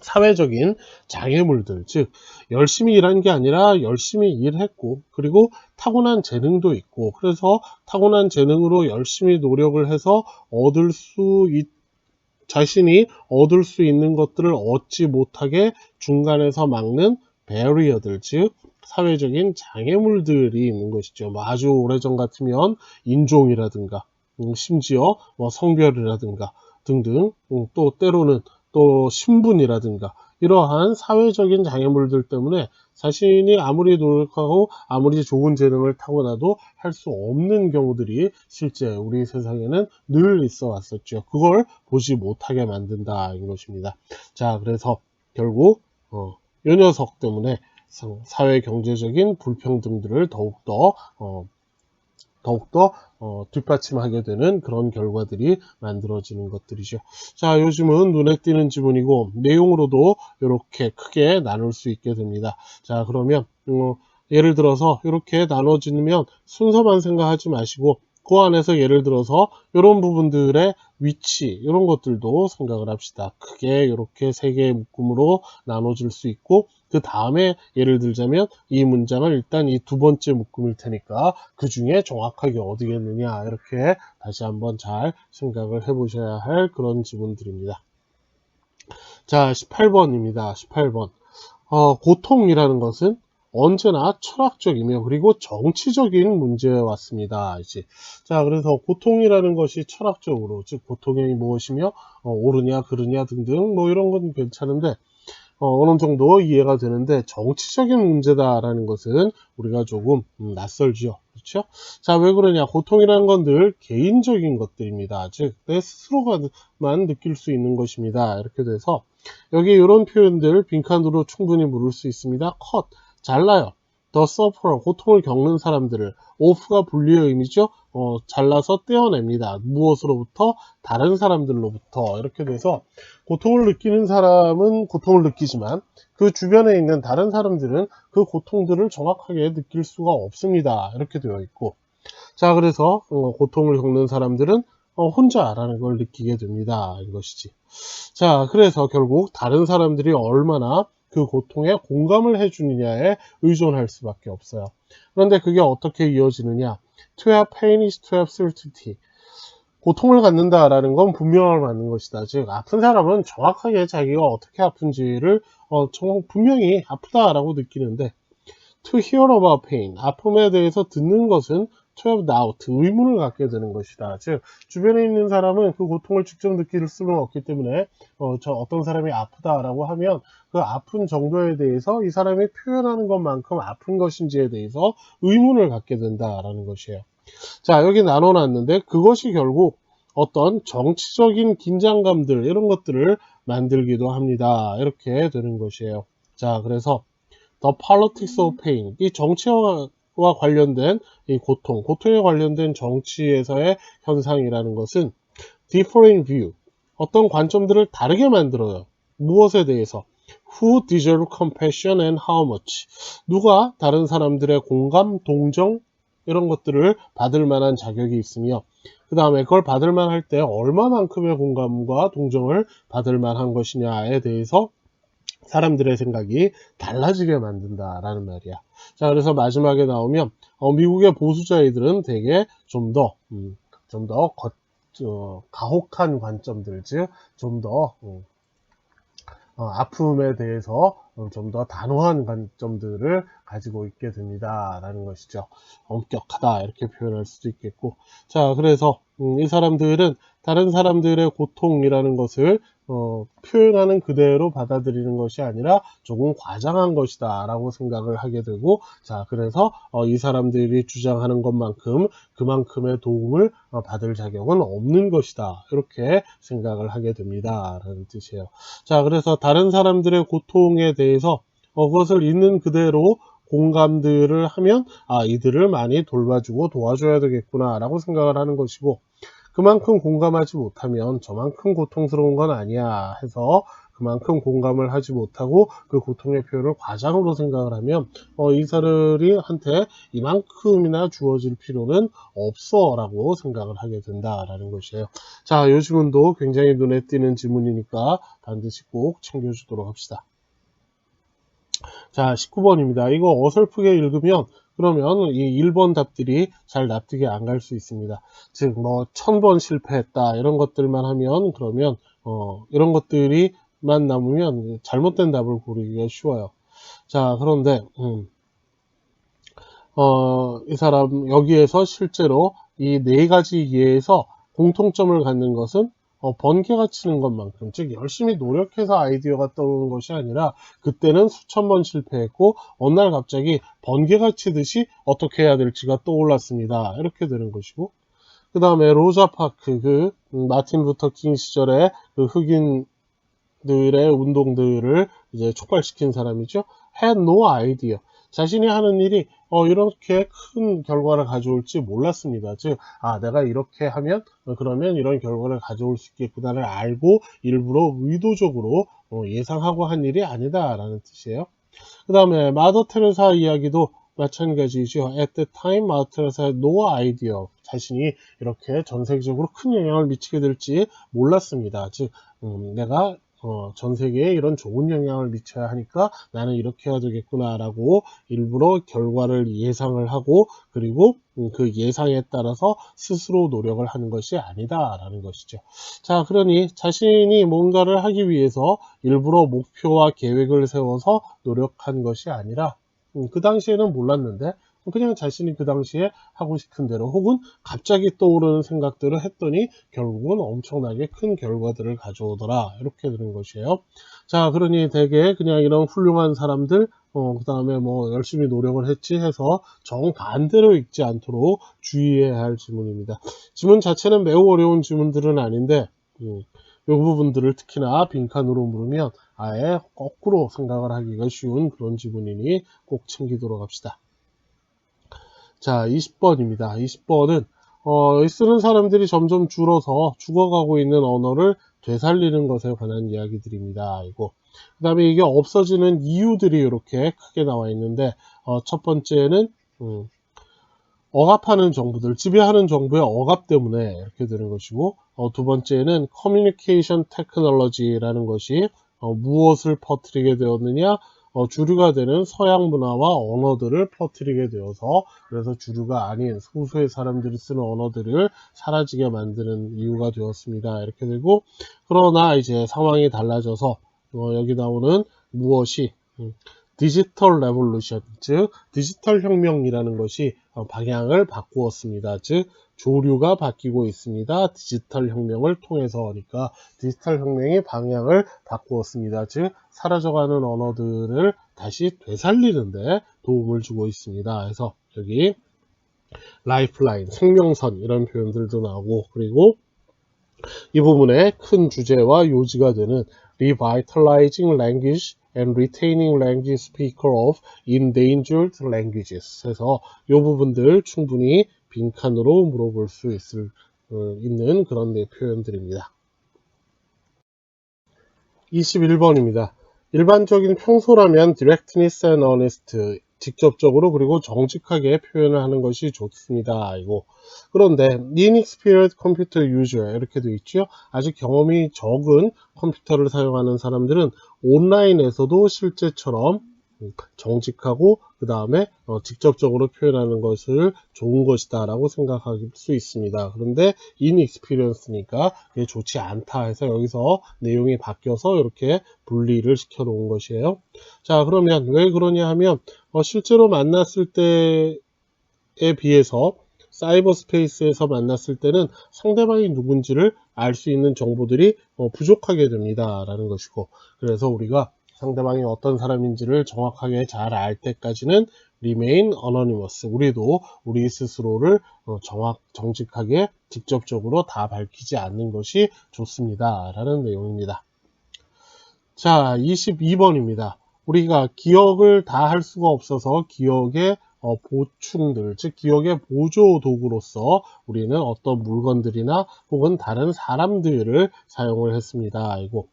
사회적인 장애물들, 즉 열심히 일한 게 아니라 열심히 일했고, 그리고 타고난 재능도 있고, 그래서 타고난 재능으로 열심히 노력을 해서 자신이 얻을 수 있는 것들을 얻지 못하게 중간에서 막는 배리어들, 즉 사회적인 장애물들이 있는 것이죠. 뭐 아주 오래전 같으면 인종이라든가 심지어 뭐 성별이라든가 등등, 또 때로는 또 신분이라든가 이러한 사회적인 장애물들 때문에 자신이 아무리 노력하고 아무리 좋은 재능을 타고나도 할 수 없는 경우들이 실제 우리 세상에는 늘 있어 왔었죠. 그걸 보지 못하게 만든다 이것입니다. 자, 그래서 결국 요 녀석 때문에 사회 경제적인 불평등들을 더욱더 뒷받침하게 되는 그런 결과들이 만들어지는 것들이죠. 자, 요즘은 눈에 띄는 지문이고 내용으로도 이렇게 크게 나눌 수 있게 됩니다. 자, 그러면 예를 들어서 이렇게 나눠지면 순서만 생각하지 마시고 그 안에서 예를 들어서 이런 부분들의 위치, 이런 것들도 생각을 합시다. 크게 이렇게 세 개의 묶음으로 나눠질 수 있고, 그 다음에 예를 들자면 이 문장을 일단 이 두 번째 묶음일 테니까 그 중에 정확하게 어디겠느냐, 이렇게 다시 한번 잘 생각을 해보셔야 할 그런 지문들입니다. 자, 18번입니다. 18번. 고통이라는 것은 언제나 철학적이며 그리고 정치적인 문제에 왔습니다. 이제 자, 그래서 고통이라는 것이 철학적으로, 즉 고통이 무엇이며 옳으냐 그르냐 등등 뭐 이런 건 괜찮은데 어느 정도 이해가 되는데, 정치적인 문제다라는 것은 우리가 조금 낯설죠. 그렇죠? 자, 왜 그러냐? 고통이라는 건 늘 개인적인 것들입니다. 즉, 내 스스로가만 느낄 수 있는 것입니다. 이렇게 돼서 여기 이런 표현들 빈칸으로 충분히 물을 수 있습니다. 컷, 잘라요. The sufferer, 고통을 겪는 사람들을. off가 분리의 의미죠. 잘라서 떼어냅니다. 무엇으로부터? 다른 사람들로부터. 이렇게 돼서 고통을 느끼는 사람은 고통을 느끼지만 그 주변에 있는 다른 사람들은 그 고통들을 정확하게 느낄 수가 없습니다. 이렇게 되어 있고, 자, 그래서 고통을 겪는 사람들은 혼자라는 걸 느끼게 됩니다. 이것이지. 자, 그래서 결국 다른 사람들이 얼마나 그 고통에 공감을 해주느냐에 의존할 수밖에 없어요. 그런데 그게 어떻게 이어지느냐? To have pain is to have certainty. 고통을 갖는다라는 건 분명함을 갖는 것이다. 즉, 아픈 사람은 정확하게 자기가 어떻게 아픈지를 분명히 아프다라고 느끼는데, to hear about pain, 아픔에 대해서 듣는 것은 to have doubt, 의문을 갖게 되는 것이다. 즉, 주변에 있는 사람은 그 고통을 직접 느낄 수는 없기 때문에 어떤 사람이 아프다라고 하면 그 아픈 정도에 대해서 이 사람이 표현하는 것만큼 아픈 것인지에 대해서 의문을 갖게 된다라는 것이에요. 자, 여기 나눠놨는데 그것이 결국 어떤 정치적인 긴장감들, 이런 것들을 만들기도 합니다. 이렇게 되는 것이에요. 자, 그래서 The Politics of Pain, 이 정치와 관련된 이 고통에 관련된 정치에서의 현상이라는 것은 differing view, 어떤 관점들을 다르게 만들어요. 무엇에 대해서? Who deserve compassion and how much? 누가 다른 사람들의 공감, 동정, 이런 것들을 받을 만한 자격이 있으며, 그 다음에 그걸 받을 만할 때 얼마만큼의 공감과 동정을 받을 만한 것이냐에 대해서 사람들의 생각이 달라지게 만든다라는 말이야. 자, 그래서 마지막에 나오면 미국의 보수자들은 되게 좀 더 가혹한 관점들, 즉 좀 더 아픔에 대해서 좀 더 단호한 관점들을 가지고 있게 됩니다 라는 것이죠. 엄격하다 이렇게 표현할 수도 있겠고, 자, 그래서 이 사람들은 다른 사람들의 고통이라는 것을 표현하는 그대로 받아들이는 것이 아니라 조금 과장한 것이다 라고 생각을 하게 되고, 자, 그래서 이 사람들이 주장하는 것만큼 그만큼의 도움을 받을 자격은 없는 것이다, 이렇게 생각을 하게 됩니다 라는 뜻이에요. 자, 그래서 다른 사람들의 고통에 대해서 그것을 있는 그대로 공감들을 하면, 이들을 많이 돌봐주고 도와줘야 되겠구나 라고 생각을 하는 것이고, 그만큼 공감하지 못하면 저만큼 고통스러운 건 아니야 해서 그만큼 공감을 하지 못하고 그 고통의 표현을 과장으로 생각을 하면 이 사람이 한테 이만큼이나 주어질 필요는 없어 라고 생각을 하게 된다라는 것이에요. 자, 이 지문도 굉장히 눈에 띄는 지문이니까 반드시 꼭 챙겨주도록 합시다. 자, 19번입니다. 이거 어설프게 읽으면 그러면 이 1번 답들이 잘 납득이 안 갈 수 있습니다. 즉, 1000번 실패했다, 이런 것들만 하면, 그러면, 이런 것들이만 남으면 잘못된 답을 고르기가 쉬워요. 자, 그런데, 이 사람, 여기에서 실제로 이 네 가지 예에서 공통점을 갖는 것은 번개가 치는 것만큼, 즉 열심히 노력해서 아이디어가 떠오르는 것이 아니라 그때는 수천 번 실패했고 어느 날 갑자기 번개가 치듯이 어떻게 해야 될지가 떠올랐습니다, 이렇게 되는 것이고, 그 다음에 로자 파크, 마틴 루터 킹 시절에 그 흑인들의 운동들을 이제 촉발시킨 사람이죠. had no idea. 자신이 하는 일이 이렇게 큰 결과를 가져올지 몰랐습니다. 즉, 내가 이렇게 하면 그러면 이런 결과를 가져올 수 있겠구나를 알고 일부러 의도적으로 예상하고 한 일이 아니다라는 뜻이에요. 그 다음에 마더 테레사 이야기도 마찬가지죠. At the time, 마더 테레사 had no idea. 자신이 이렇게 전 세계적으로 큰 영향을 미치게 될지 몰랐습니다. 즉, 내가 전 세계에 이런 좋은 영향을 미쳐야 하니까 나는 이렇게 해야 되겠구나 라고 일부러 결과를 예상을 하고, 그리고 그 예상에 따라서 스스로 노력을 하는 것이 아니다 라는 것이죠. 자, 그러니 자신이 뭔가를 하기 위해서 일부러 목표와 계획을 세워서 노력한 것이 아니라 그 당시에는 몰랐는데 그냥 자신이 그 당시에 하고 싶은 대로 혹은 갑자기 떠오르는 생각들을 했더니 결국은 엄청나게 큰 결과들을 가져오더라, 이렇게 되는 것이에요. 자, 그러니 대개 그냥 이런 훌륭한 사람들 그 다음에 열심히 노력을 했지 해서 정반대로 읽지 않도록 주의해야 할 지문입니다. 지문 자체는 매우 어려운 지문들은 아닌데 이 부분들을 특히나 빈칸으로 물으면 아예 거꾸로 생각을 하기가 쉬운 그런 지문이니 꼭 챙기도록 합시다. 자, 20번입니다. 20번은 쓰는 사람들이 점점 줄어서 죽어가고 있는 언어를 되살리는 것에 관한 이야기들입니다. 그 다음에 이게 없어지는 이유들이 이렇게 크게 나와 있는데 첫 번째는 억압하는 정부들, 지배하는 정부의 억압 때문에 이렇게 되는 것이고, 두 번째는 커뮤니케이션 테크놀로지라는 것이 무엇을 퍼뜨리게 되었느냐, 주류가 되는 서양 문화와 언어들을 퍼뜨리게 되어서, 그래서 주류가 아닌 소수의 사람들이 쓰는 언어들을 사라지게 만드는 이유가 되었습니다, 이렇게 되고, 그러나 이제 상황이 달라져서 여기 나오는 무엇이 디지털 레볼루션, 즉 디지털 혁명이라는 것이 방향을 바꾸었습니다. 즉 조류가 바뀌고 있습니다. 디지털 혁명을 통해서니까 디지털 혁명이 방향을 바꾸었습니다. 즉 사라져가는 언어들을 다시 되살리는데 도움을 주고 있습니다. 그래서 여기 라이프라인, 생명선, 이런 표현들도 나오고, 그리고 이 부분에 큰 주제와 요지가 되는 Revitalizing Language and Retaining Language Speaker of Endangered Languages 해서 이 부분들 충분히 빈칸으로 물어볼 수 있는 그런 표현들입니다. 21번입니다. 일반적인 평소라면 directness and honest, 직접적으로 그리고 정직하게 표현을 하는 것이 좋습니다. 그런데 inexperienced computer user 이렇게 되어 있죠. 아직 경험이 적은 컴퓨터를 사용하는 사람들은 온라인에서도 실제처럼 정직하고 그 다음에 직접적으로 표현하는 것을 좋은 것이다 라고 생각할 수 있습니다. 그런데 inexperienced니까 그게 좋지 않다 해서 여기서 내용이 바뀌어서 이렇게 분리를 시켜 놓은 것이에요. 자, 그러면 왜 그러냐 하면 실제로 만났을 때에 비해서 사이버 스페이스에서 만났을 때는 상대방이 누군지를 알 수 있는 정보들이 부족하게 됩니다 라는 것이고, 그래서 우리가 상대방이 어떤 사람인지를 정확하게 잘 알 때까지는 remain anonymous, 우리도 우리 스스로를 정직하게 직접적으로 다 밝히지 않는 것이 좋습니다 라는 내용입니다. 자, 22번입니다. 우리가 기억을 다 할 수가 없어서 기억의 보충들, 즉 기억의 보조 도구로서 우리는 어떤 물건들이나 혹은 다른 사람들을 사용을 했습니다. 이거.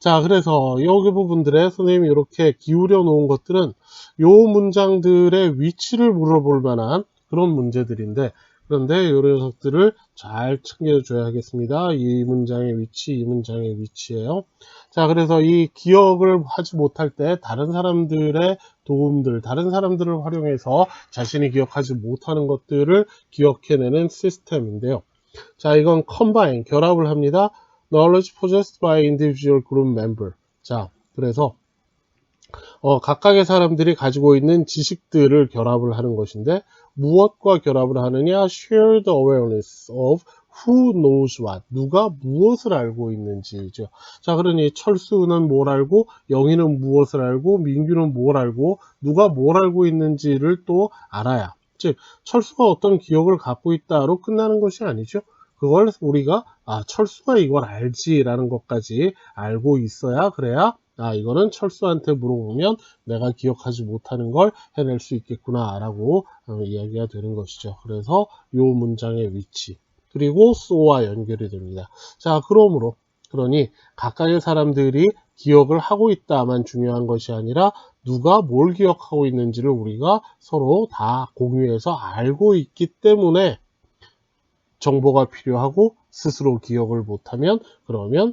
자, 그래서 여기 부분들에 선생님이 이렇게 기울여 놓은 것들은 요 문장들의 위치를 물어볼 만한 그런 문제들인데, 그런데 이 녀석들을 잘 챙겨줘야 하겠습니다. 이 문장의 위치, 이 문장의 위치예요. 자, 그래서 이 기억을 하지 못할 때 다른 사람들의 도움들, 다른 사람들을 활용해서 자신이 기억하지 못하는 것들을 기억해내는 시스템인데요. 자, 이건 combine, 결합을 합니다. knowledge possessed by individual group member. 자, 그래서 각각의 사람들이 가지고 있는 지식들을 결합을 하는 것인데, 무엇과 결합을 하느냐? shared awareness of who knows what. 누가 무엇을 알고 있는지죠. 자, 그러니 철수는 뭘 알고, 영희는 무엇을 알고, 민규는 뭘 알고, 누가 뭘 알고 있는지를 또 알아야. 즉, 철수가 어떤 기억을 갖고 있다로 끝나는 것이 아니죠. 그걸 우리가 철수가 이걸 알지라는 것까지 알고 있어야, 그래야 이거는 철수한테 물어보면 내가 기억하지 못하는 걸 해낼 수 있겠구나 라고 이야기가 되는 것이죠. 그래서 요 문장의 위치, 그리고 so와 연결이 됩니다. 자, 그러니 각각의 사람들이 기억을 하고 있다만 중요한 것이 아니라 누가 뭘 기억하고 있는지를 우리가 서로 다 공유해서 알고 있기 때문에 정보가 필요하고 스스로 기억을 못하면 그러면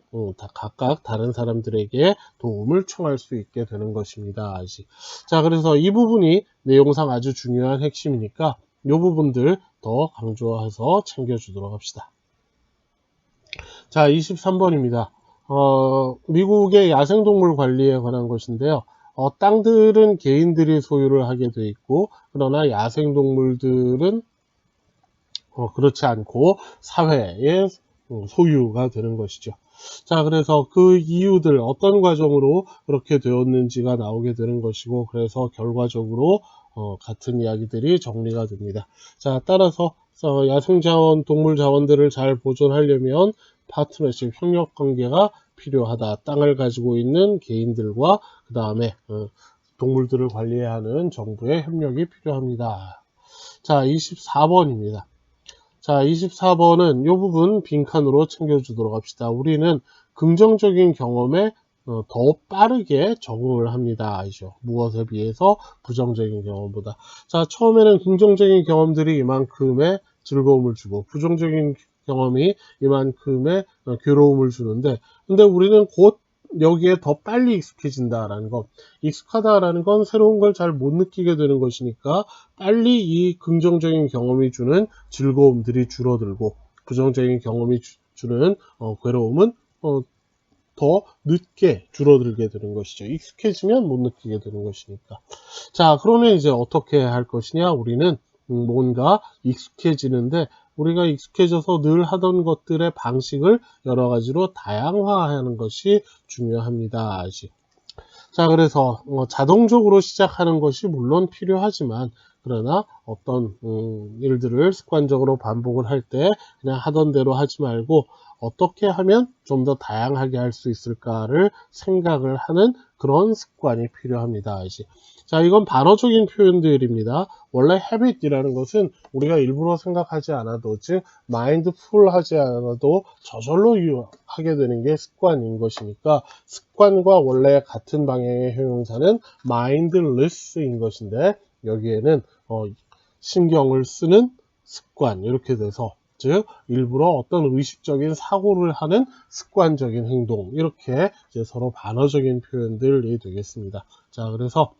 각각 다른 사람들에게 도움을 청할 수 있게 되는 것입니다. 자, 그래서 이 부분이 내용상 아주 중요한 핵심이니까 이 부분들 더 강조해서 챙겨주도록 합시다. 자, 23번입니다. 미국의 야생동물 관리에 관한 것인데요. 땅들은 개인들이 소유를 하게 돼 있고, 그러나 야생동물들은 그렇지 않고 사회의 소유가 되는 것이죠. 자, 그래서 그 이유들 어떤 과정으로 그렇게 되었는지가 나오게 되는 것이고, 그래서 결과적으로 같은 이야기들이 정리가 됩니다. 자, 따라서 야생자원, 동물자원들을 잘 보존하려면 파트너십, 협력관계가 필요하다. 땅을 가지고 있는 개인들과 그 다음에 동물들을 관리해야 하는 정부의 협력이 필요합니다. 자, 24번입니다. 자, 24번은 이 부분 빈칸으로 챙겨주도록 합시다. 우리는 긍정적인 경험에 더 빠르게 적응을 합니다. 아시죠? 무엇에 비해서 부정적인 경험보다. 자, 처음에는 긍정적인 경험들이 이만큼의 즐거움을 주고 부정적인 경험이 이만큼의 괴로움을 주는데, 근데 우리는 곧 여기에 더 빨리 익숙해진다라는 것. 익숙하다라는 건 새로운 걸 잘 못 느끼게 되는 것이니까 빨리 이 긍정적인 경험이 주는 즐거움들이 줄어들고 부정적인 경험이 주는 괴로움은 더 늦게 줄어들게 되는 것이죠. 익숙해지면 못 느끼게 되는 것이니까. 자, 그러면 이제 어떻게 할 것이냐? 우리는 뭔가 익숙해지는데 우리가 익숙해져서 늘 하던 것들의 방식을 여러 가지로 다양화하는 것이 중요합니다. 자, 그래서 자동적으로 시작하는 것이 물론 필요하지만, 그러나 어떤 일들을 습관적으로 반복을 할 때 그냥 하던 대로 하지 말고 어떻게 하면 좀 더 다양하게 할 수 있을까를 생각을 하는 그런 습관이 필요합니다. 자, 이건 반어적인 표현들입니다. 원래 habit이라는 것은 우리가 일부러 생각하지 않아도, 즉 mindful 하지 않아도 저절로 하게 되는 게 습관인 것이니까, 습관과 원래 같은 방향의 형용사는 mindless인 것인데, 여기에는 신경을 쓰는 습관, 이렇게 돼서, 즉 일부러 어떤 의식적인 사고를 하는 습관적인 행동, 이렇게 이제 서로 반어적인 표현들이 되겠습니다. 자, 그래서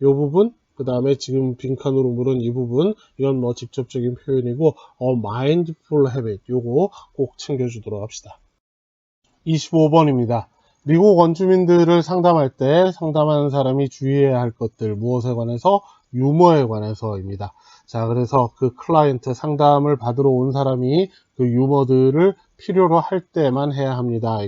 이 부분, 그 다음에 지금 빈칸으로 물은 이 부분, 이건 뭐 직접적인 표현이고, mindful habit, 요거 꼭 챙겨주도록 합시다. 25번입니다. 미국 원주민들을 상담할 때 상담하는 사람이 주의해야 할 것들, 무엇에 관해서? 유머에 관해서입니다. 자, 그래서 그 클라이언트 상담을 받으러 온 사람이 그 유머들을 필요로 할 때만 해야 합니다.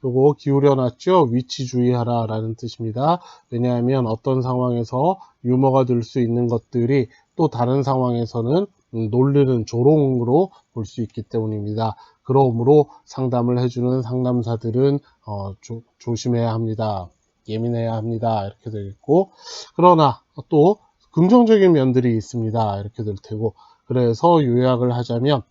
요거 기울여 놨죠? 위치주의하라 라는 뜻입니다. 왜냐하면 어떤 상황에서 유머가 될 수 있는 것들이 또 다른 상황에서는 놀리는 조롱으로 볼 수 있기 때문입니다. 그러므로 상담을 해주는 상담사들은 조심해야 합니다. 예민해야 합니다. 이렇게 되겠고, 그러나 또 긍정적인 면들이 있습니다. 이렇게 될 테고, 그래서 요약을 하자면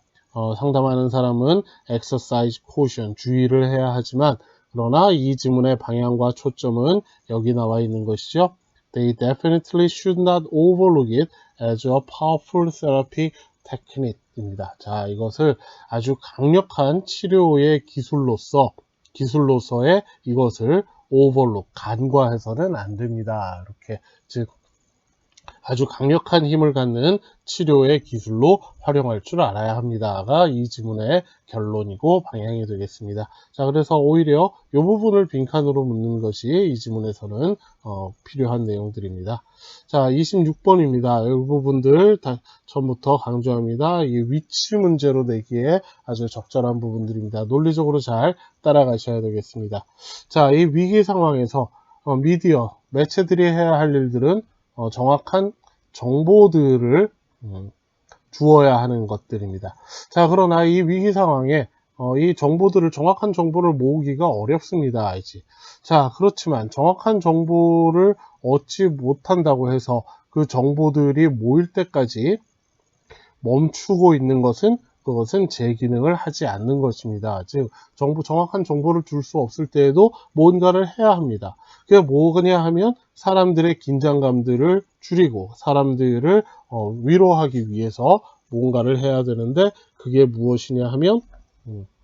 상담하는 사람은 exercise caution, 주의를 해야 하지만, 그러나 이 지문의 방향과 초점은 여기 나와 있는 것이죠. They definitely should not overlook it as a powerful therapy technique 입니다. 자, 이것을 아주 강력한 치료의 기술로서의 이것을 overlook, 간과해서는 안 됩니다. 이렇게, 즉, 아주 강력한 힘을 갖는 치료의 기술로 활용할 줄 알아야 합니다가 이 지문의 결론이고 방향이 되겠습니다. 자, 그래서 오히려 이 부분을 빈칸으로 묻는 것이 이 지문에서는 필요한 내용들입니다. 자, 26번입니다. 이 부분들 다 처음부터 강조합니다. 이 위치 문제로 내기에 아주 적절한 부분들입니다. 논리적으로 잘 따라가셔야 되겠습니다. 자, 이 위기 상황에서 미디어, 매체들이 해야 할 일들은 정확한 정보들을 주어야 하는 것들입니다. 자, 그러나 이 위기 상황에 이 정확한 정보를 모으기가 어렵습니다. 자, 그렇지만 정확한 정보를 얻지 못한다고 해서 그 정보들이 모일 때까지 멈추고 있는 그것은 제 기능을 하지 않는 것입니다. 즉, 정확한 정보를 줄 수 없을 때에도 뭔가를 해야 합니다. 그게 뭐냐 하면 사람들의 긴장감들을 줄이고 사람들을 위로하기 위해서 뭔가를 해야 되는데 그게 무엇이냐 하면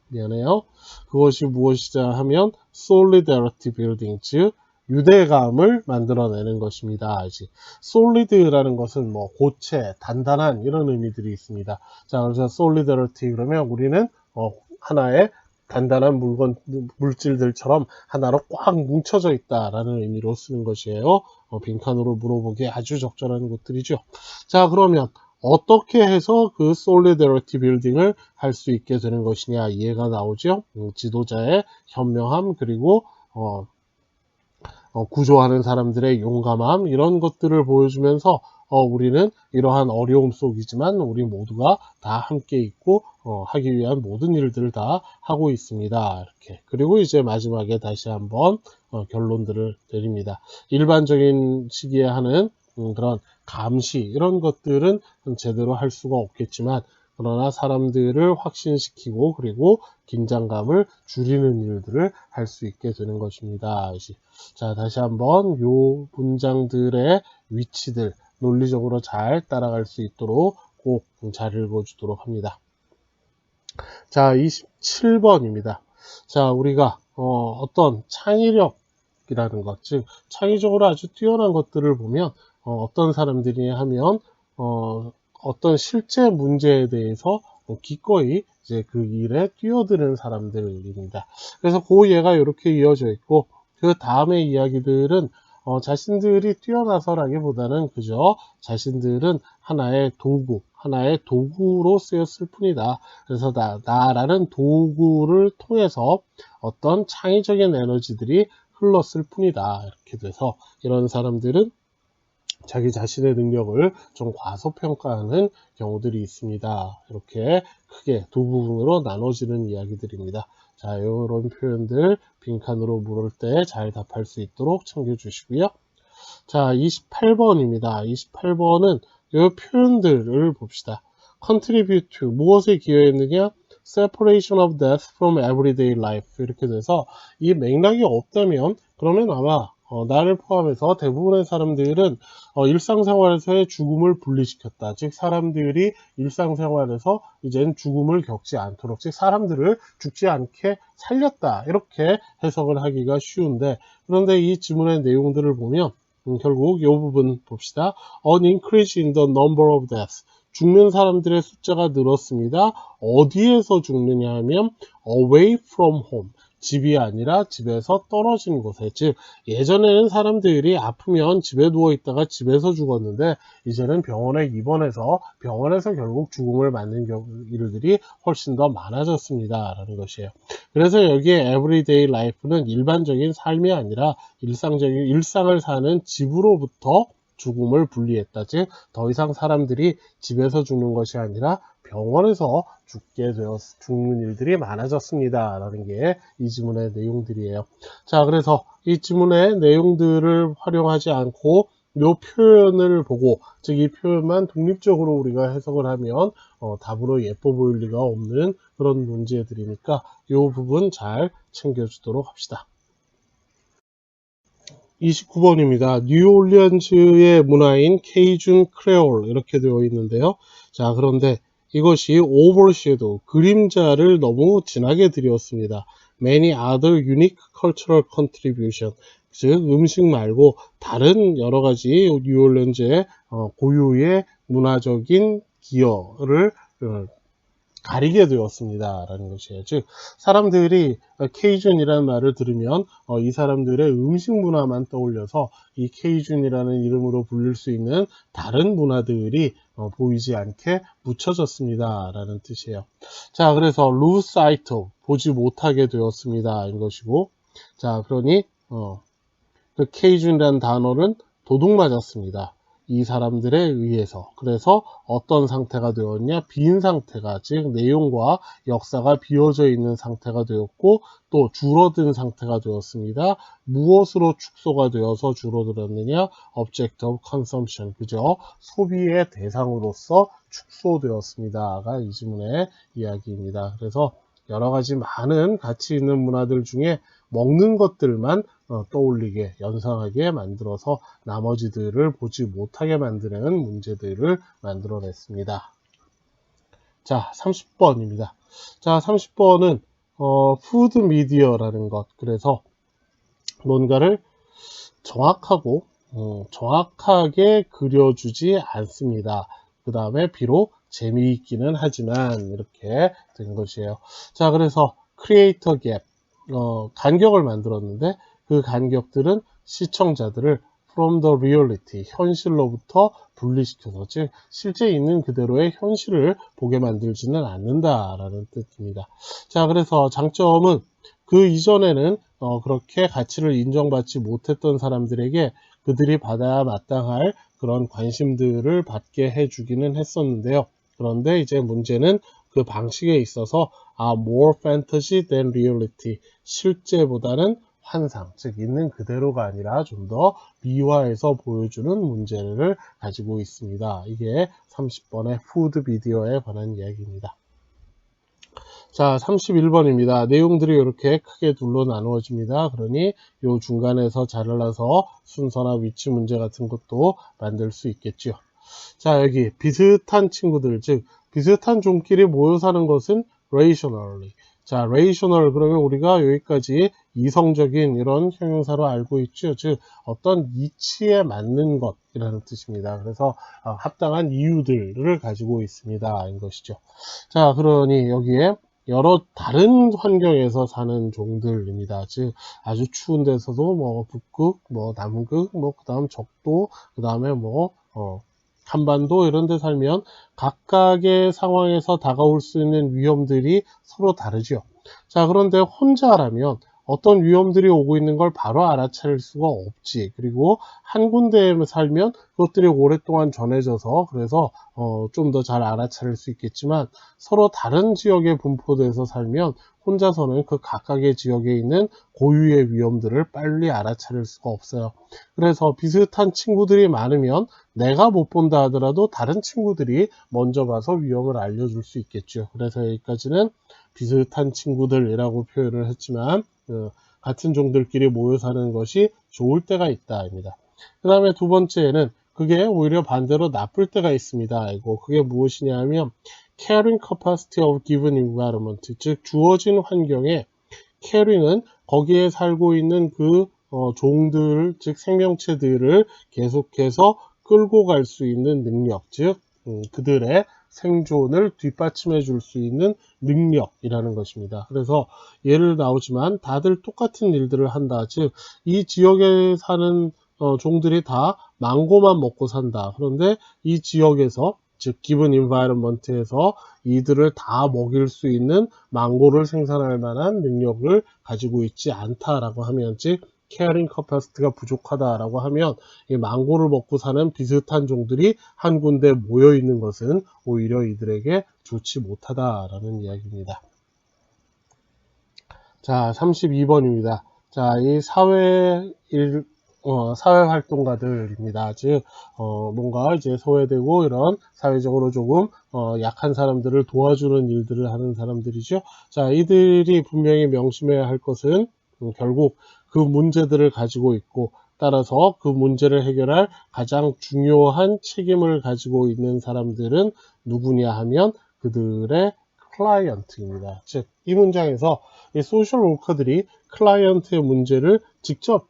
미안해요. 그것이 무엇이냐 하면 solidarity building, 즉 유대감을 만들어내는 것입니다. solid라는 것은 뭐 고체, 단단한 이런 의미들이 있습니다. 자, 그래서 solidarity 그러면 우리는 하나의 단단한 물질들처럼 하나로 꽉 뭉쳐져 있다라는 의미로 쓰는 것이에요. 빈칸으로 물어보기에 아주 적절한 것들이죠. 자, 그러면 어떻게 해서 그 solidarity building을 할 수 있게 되는 것이냐 이해가 나오죠. 지도자의 현명함 그리고 구조하는 사람들의 용감함 이런 것들을 보여주면서 우리는 이러한 어려움 속이지만 우리 모두가 다 함께 있고 하기 위한 모든 일들을 다 하고 있습니다. 이렇게. 그리고 이제 마지막에 다시 한번 결론들을 내립니다. 일반적인 시기에 하는 그런 감시 이런 것들은 제대로 할 수가 없겠지만 그러나 사람들을 확신시키고 그리고 긴장감을 줄이는 일들을 할 수 있게 되는 것입니다. 자, 다시 한번 요 문장들의 위치들 논리적으로 잘 따라갈 수 있도록 꼭 잘 읽어주도록 합니다. 자, 27번입니다. 자, 우리가 어떤 창의력이라는 것, 즉 창의적으로 아주 뛰어난 것들을 보면 어떤 사람들이 하면 어떤 실제 문제에 대해서 기꺼이 이제 그 일에 뛰어드는 사람들입니다. 그래서 그 예가 이렇게 이어져 있고 그 다음의 이야기들은 자신들이 뛰어나서라기보다는 그저 자신들은 하나의 도구로 쓰였을 뿐이다. 그래서 나라는 도구를 통해서 어떤 창의적인 에너지들이 흘렀을 뿐이다. 이렇게 돼서 이런 사람들은 자기 자신의 능력을 좀 과소평가하는 경우들이 있습니다. 이렇게 크게 두 부분으로 나눠지는 이야기들입니다. 자, 이런 표현들 빈칸으로 물을 때 잘 답할 수 있도록 챙겨주시고요. 자, 28번입니다. 28번은 이 표현들을 봅시다. contribute to, 무엇에 기여했느냐? separation of death from everyday life. 이렇게 돼서 이 맥락이 없다면 그러면 아마 나를 포함해서 대부분의 사람들은 일상생활에서의 죽음을 분리시켰다. 즉 사람들이 일상생활에서 이제는 죽음을 겪지 않도록, 즉 사람들을 죽지 않게 살렸다. 이렇게 해석을 하기가 쉬운데 그런데 이 지문의 내용들을 보면 결국 이 부분 봅시다. An increase in the number of deaths. 죽는 사람들의 숫자가 늘었습니다. 어디에서 죽느냐 하면 away from home, 집이 아니라 집에서 떨어진 곳에. 즉 예전에는 사람들이 아프면 집에 누워 있다가 집에서 죽었는데 이제는 병원에 입원해서 병원에서 결국 죽음을 맞는 일들이 훨씬 더 많아졌습니다 라는 것이에요. 그래서 여기에 everyday life는 일반적인 삶이 아니라 일상적인 일상을 사는 집으로부터 죽음을 분리했다. 즉 더 이상 사람들이 집에서 죽는 것이 아니라 병원에서 죽는 일들이 많아졌습니다 라는 게 이 지문의 내용들이에요. 자, 그래서 이 지문의 내용들을 활용하지 않고 이 표현을 보고, 즉 이 표현만 독립적으로 우리가 해석을 하면 답으로 예뻐 보일 리가 없는 그런 문제들이니까 이 부분 잘 챙겨주도록 합시다. 29번입니다. 뉴올리언즈의 문화인 케이준 크레올 이렇게 되어 있는데요. 자, 그런데 이것이 overshadow, 그림자를 너무 진하게 드렸습니다. Many other unique cultural contribution, 즉 음식 말고 다른 여러 가지 뉴올리언즈의 고유의 문화적인 기여를 가리게 되었습니다 라는 것이에요. 즉 사람들이 케이준이라는 말을 들으면 이 사람들의 음식 문화만 떠올려서 이 케이준이라는 이름으로 불릴 수 있는 다른 문화들이 보이지 않게 묻혀졌습니다 라는 뜻이에요. 자, 그래서 lose sight of, 보지 못하게 되었습니다 인 것이고, 자, 그러니 그 케이준이라는 단어는 도둑 맞았습니다. 이 사람들에 의해서. 그래서 어떤 상태가 되었냐? 빈 상태가, 즉 내용과 역사가 비어져 있는 상태가 되었고, 또 줄어든 상태가 되었습니다. 무엇으로 축소가 되어서 줄어들었느냐? Object of consumption, 그죠? 소비의 대상으로서 축소되었습니다가 이 지문의 이야기입니다. 그래서 여러 가지 많은 가치 있는 문화들 중에 먹는 것들만 떠올리게, 연상하게 만들어서 나머지들을 보지 못하게 만드는 문제들을 만들어냈습니다. 자, 30번입니다. 자, 30번은 푸드 미디어라는 것. 그래서 뭔가를 정확하고 정확하게 그려주지 않습니다. 그 다음에 비록 재미있기는 하지만 이렇게 된 것이에요. 자, 그래서 크리에이터 갭, 간격을 만들었는데 그 간격들은 시청자들을 from the reality, 현실로부터 분리시켜서, 즉 실제 있는 그대로의 현실을 보게 만들지는 않는다라는 뜻입니다. 자, 그래서 장점은 그 이전에는 그렇게 가치를 인정받지 못했던 사람들에게 그들이 받아야 마땅할 그런 관심들을 받게 해주기는 했었는데요. 그런데 이제 문제는 그 방식에 있어서 more fantasy than reality, 실제보다는 환상, 즉 있는 그대로가 아니라 좀 더 미화해서 보여주는 문제를 가지고 있습니다. 이게 30번의 푸드 비디오에 관한 이야기입니다. 자, 31번입니다. 내용들이 이렇게 크게 둘로 나누어집니다. 그러니 요 중간에서 잘라서 순서나 위치 문제 같은 것도 만들 수 있겠죠. 자, 여기 비슷한 친구들, 즉 비슷한 종끼리 모여 사는 것은 rationally. 자, rational 그러면 우리가 여기까지 이성적인 이런 형용사로 알고 있죠. 즉 어떤 이치에 맞는 것이라는 뜻입니다. 그래서 합당한 이유들을 가지고 있습니다. 인 것이죠. 자, 그러니 여기에 여러 다른 환경에서 사는 종들입니다. 즉 아주 추운 데서도 뭐 북극, 뭐 남극, 뭐 그다음 적도, 그다음에 뭐 한반도 이런 데 살면 각각의 상황에서 다가올 수 있는 위험들이 서로 다르죠. 자, 그런데 혼자라면 어떤 위험들이 오고 있는 걸 바로 알아차릴 수가 없지. 그리고 한 군데에 살면 그것들이 오랫동안 전해져서 그래서 좀 더 잘 알아차릴 수 있겠지만, 서로 다른 지역에 분포돼서 살면 혼자서는 그 각각의 지역에 있는 고유의 위험들을 빨리 알아차릴 수가 없어요. 그래서 비슷한 친구들이 많으면 내가 못 본다 하더라도 다른 친구들이 먼저 가서 위험을 알려줄 수 있겠죠. 그래서 여기까지는 비슷한 친구들이라고 표현을 했지만 같은 종들끼리 모여 사는 것이 좋을 때가 있다입니다. 그 다음에 두 번째는 그게 오히려 반대로 나쁠 때가 있습니다. 그게 무엇이냐 하면 carrying capacity of given environment, 즉 주어진 환경에 carrying은 거기에 살고 있는 그 종들, 즉 생명체들을 계속해서 끌고 갈 수 있는 능력, 즉 그들의 생존을 뒷받침해 줄 수 있는 능력이라는 것입니다. 그래서 예를 나오지만 다들 똑같은 일들을 한다. 즉, 이 지역에 사는 종들이 다 망고만 먹고 산다. 그런데 이 지역에서 즉 given environment에서 이들을 다 먹일 수 있는 망고를 생산할 만한 능력을 가지고 있지 않다라고 하면, 즉 carrying capacity가 부족하다라고 하면 이 망고를 먹고 사는 비슷한 종들이 한 군데 모여 있는 것은 오히려 이들에게 좋지 못하다라는 이야기입니다. 자, 32번입니다. 자, 이 사회활동가들입니다. 즉, 뭔가 이제 소외되고 이런 사회적으로 조금, 약한 사람들을 도와주는 일들을 하는 사람들이죠. 자, 이들이 분명히 명심해야 할 것은, 결국 그 문제들을 가지고 있고, 따라서 그 문제를 해결할 가장 중요한 책임을 가지고 있는 사람들은 누구냐 하면 그들의 클라이언트입니다. 즉, 이 문장에서 이 소셜 워커들이 클라이언트의 문제를 직접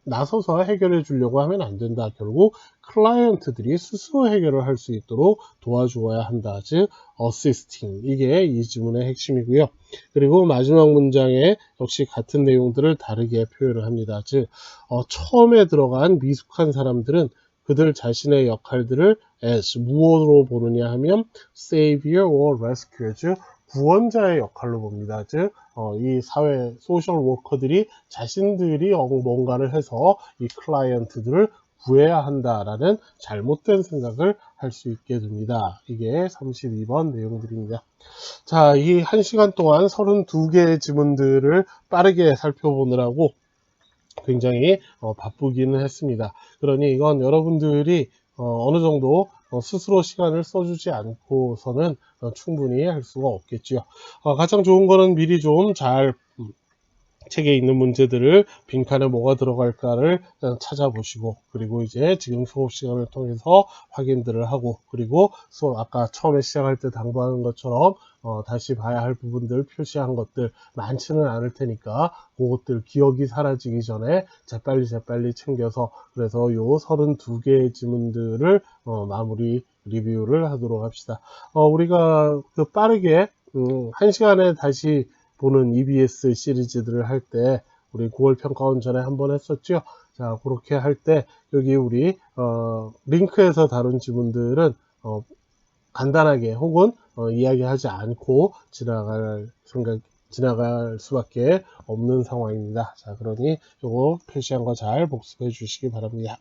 나서서 해결해 주려고 하면 안 된다. 결국 클라이언트들이 스스로 해결을 할 수 있도록 도와주어야 한다. 즉 assisting, 이게 이 지문의 핵심이고요. 그리고 마지막 문장에 역시 같은 내용들을 다르게 표현을 합니다. 즉 처음에 들어간 미숙한 사람들은 그들 자신의 역할들을 as 무엇으로 보느냐 하면 savior or rescuer, 즉 구원자의 역할로 봅니다. 즉 이 사회 소셜 워커들이 자신들이 뭔가를 해서 이 클라이언트들을 구해야 한다라는 잘못된 생각을 할 수 있게 됩니다. 이게 32번 내용들입니다. 자, 이 1시간 동안 32개의 지문들을 빠르게 살펴보느라고 굉장히 바쁘기는 했습니다. 그러니 이건 여러분들이 어느 정도 스스로 시간을 써주지 않고서는 충분히 할 수가 없겠지요. 가장 좋은 거는 미리 좀 잘 책에 있는 문제들을 빈칸에 뭐가 들어갈까를 찾아보시고, 그리고 이제 지금 수업 시간을 통해서 확인들을 하고, 그리고 수업 아까 처음에 시작할 때 당부하는 것처럼 다시 봐야 할 부분들 표시한 것들 많지는 않을 테니까 그것들 기억이 사라지기 전에 재빨리 챙겨서, 그래서 요 32개의 지문들을 마무리 리뷰를 하도록 합시다. 우리가 그 빠르게 1시간에 다시 보는 EBS 시리즈들을 할 때 우리 9월 평가원 전에 한번 했었죠. 자, 그렇게 할 때 여기 우리 링크에서 다룬 지문들은 간단하게 혹은 이야기하지 않고 지나갈 수밖에 없는 상황입니다. 자, 그러니 요거 표시한 거 잘 복습해 주시기 바랍니다.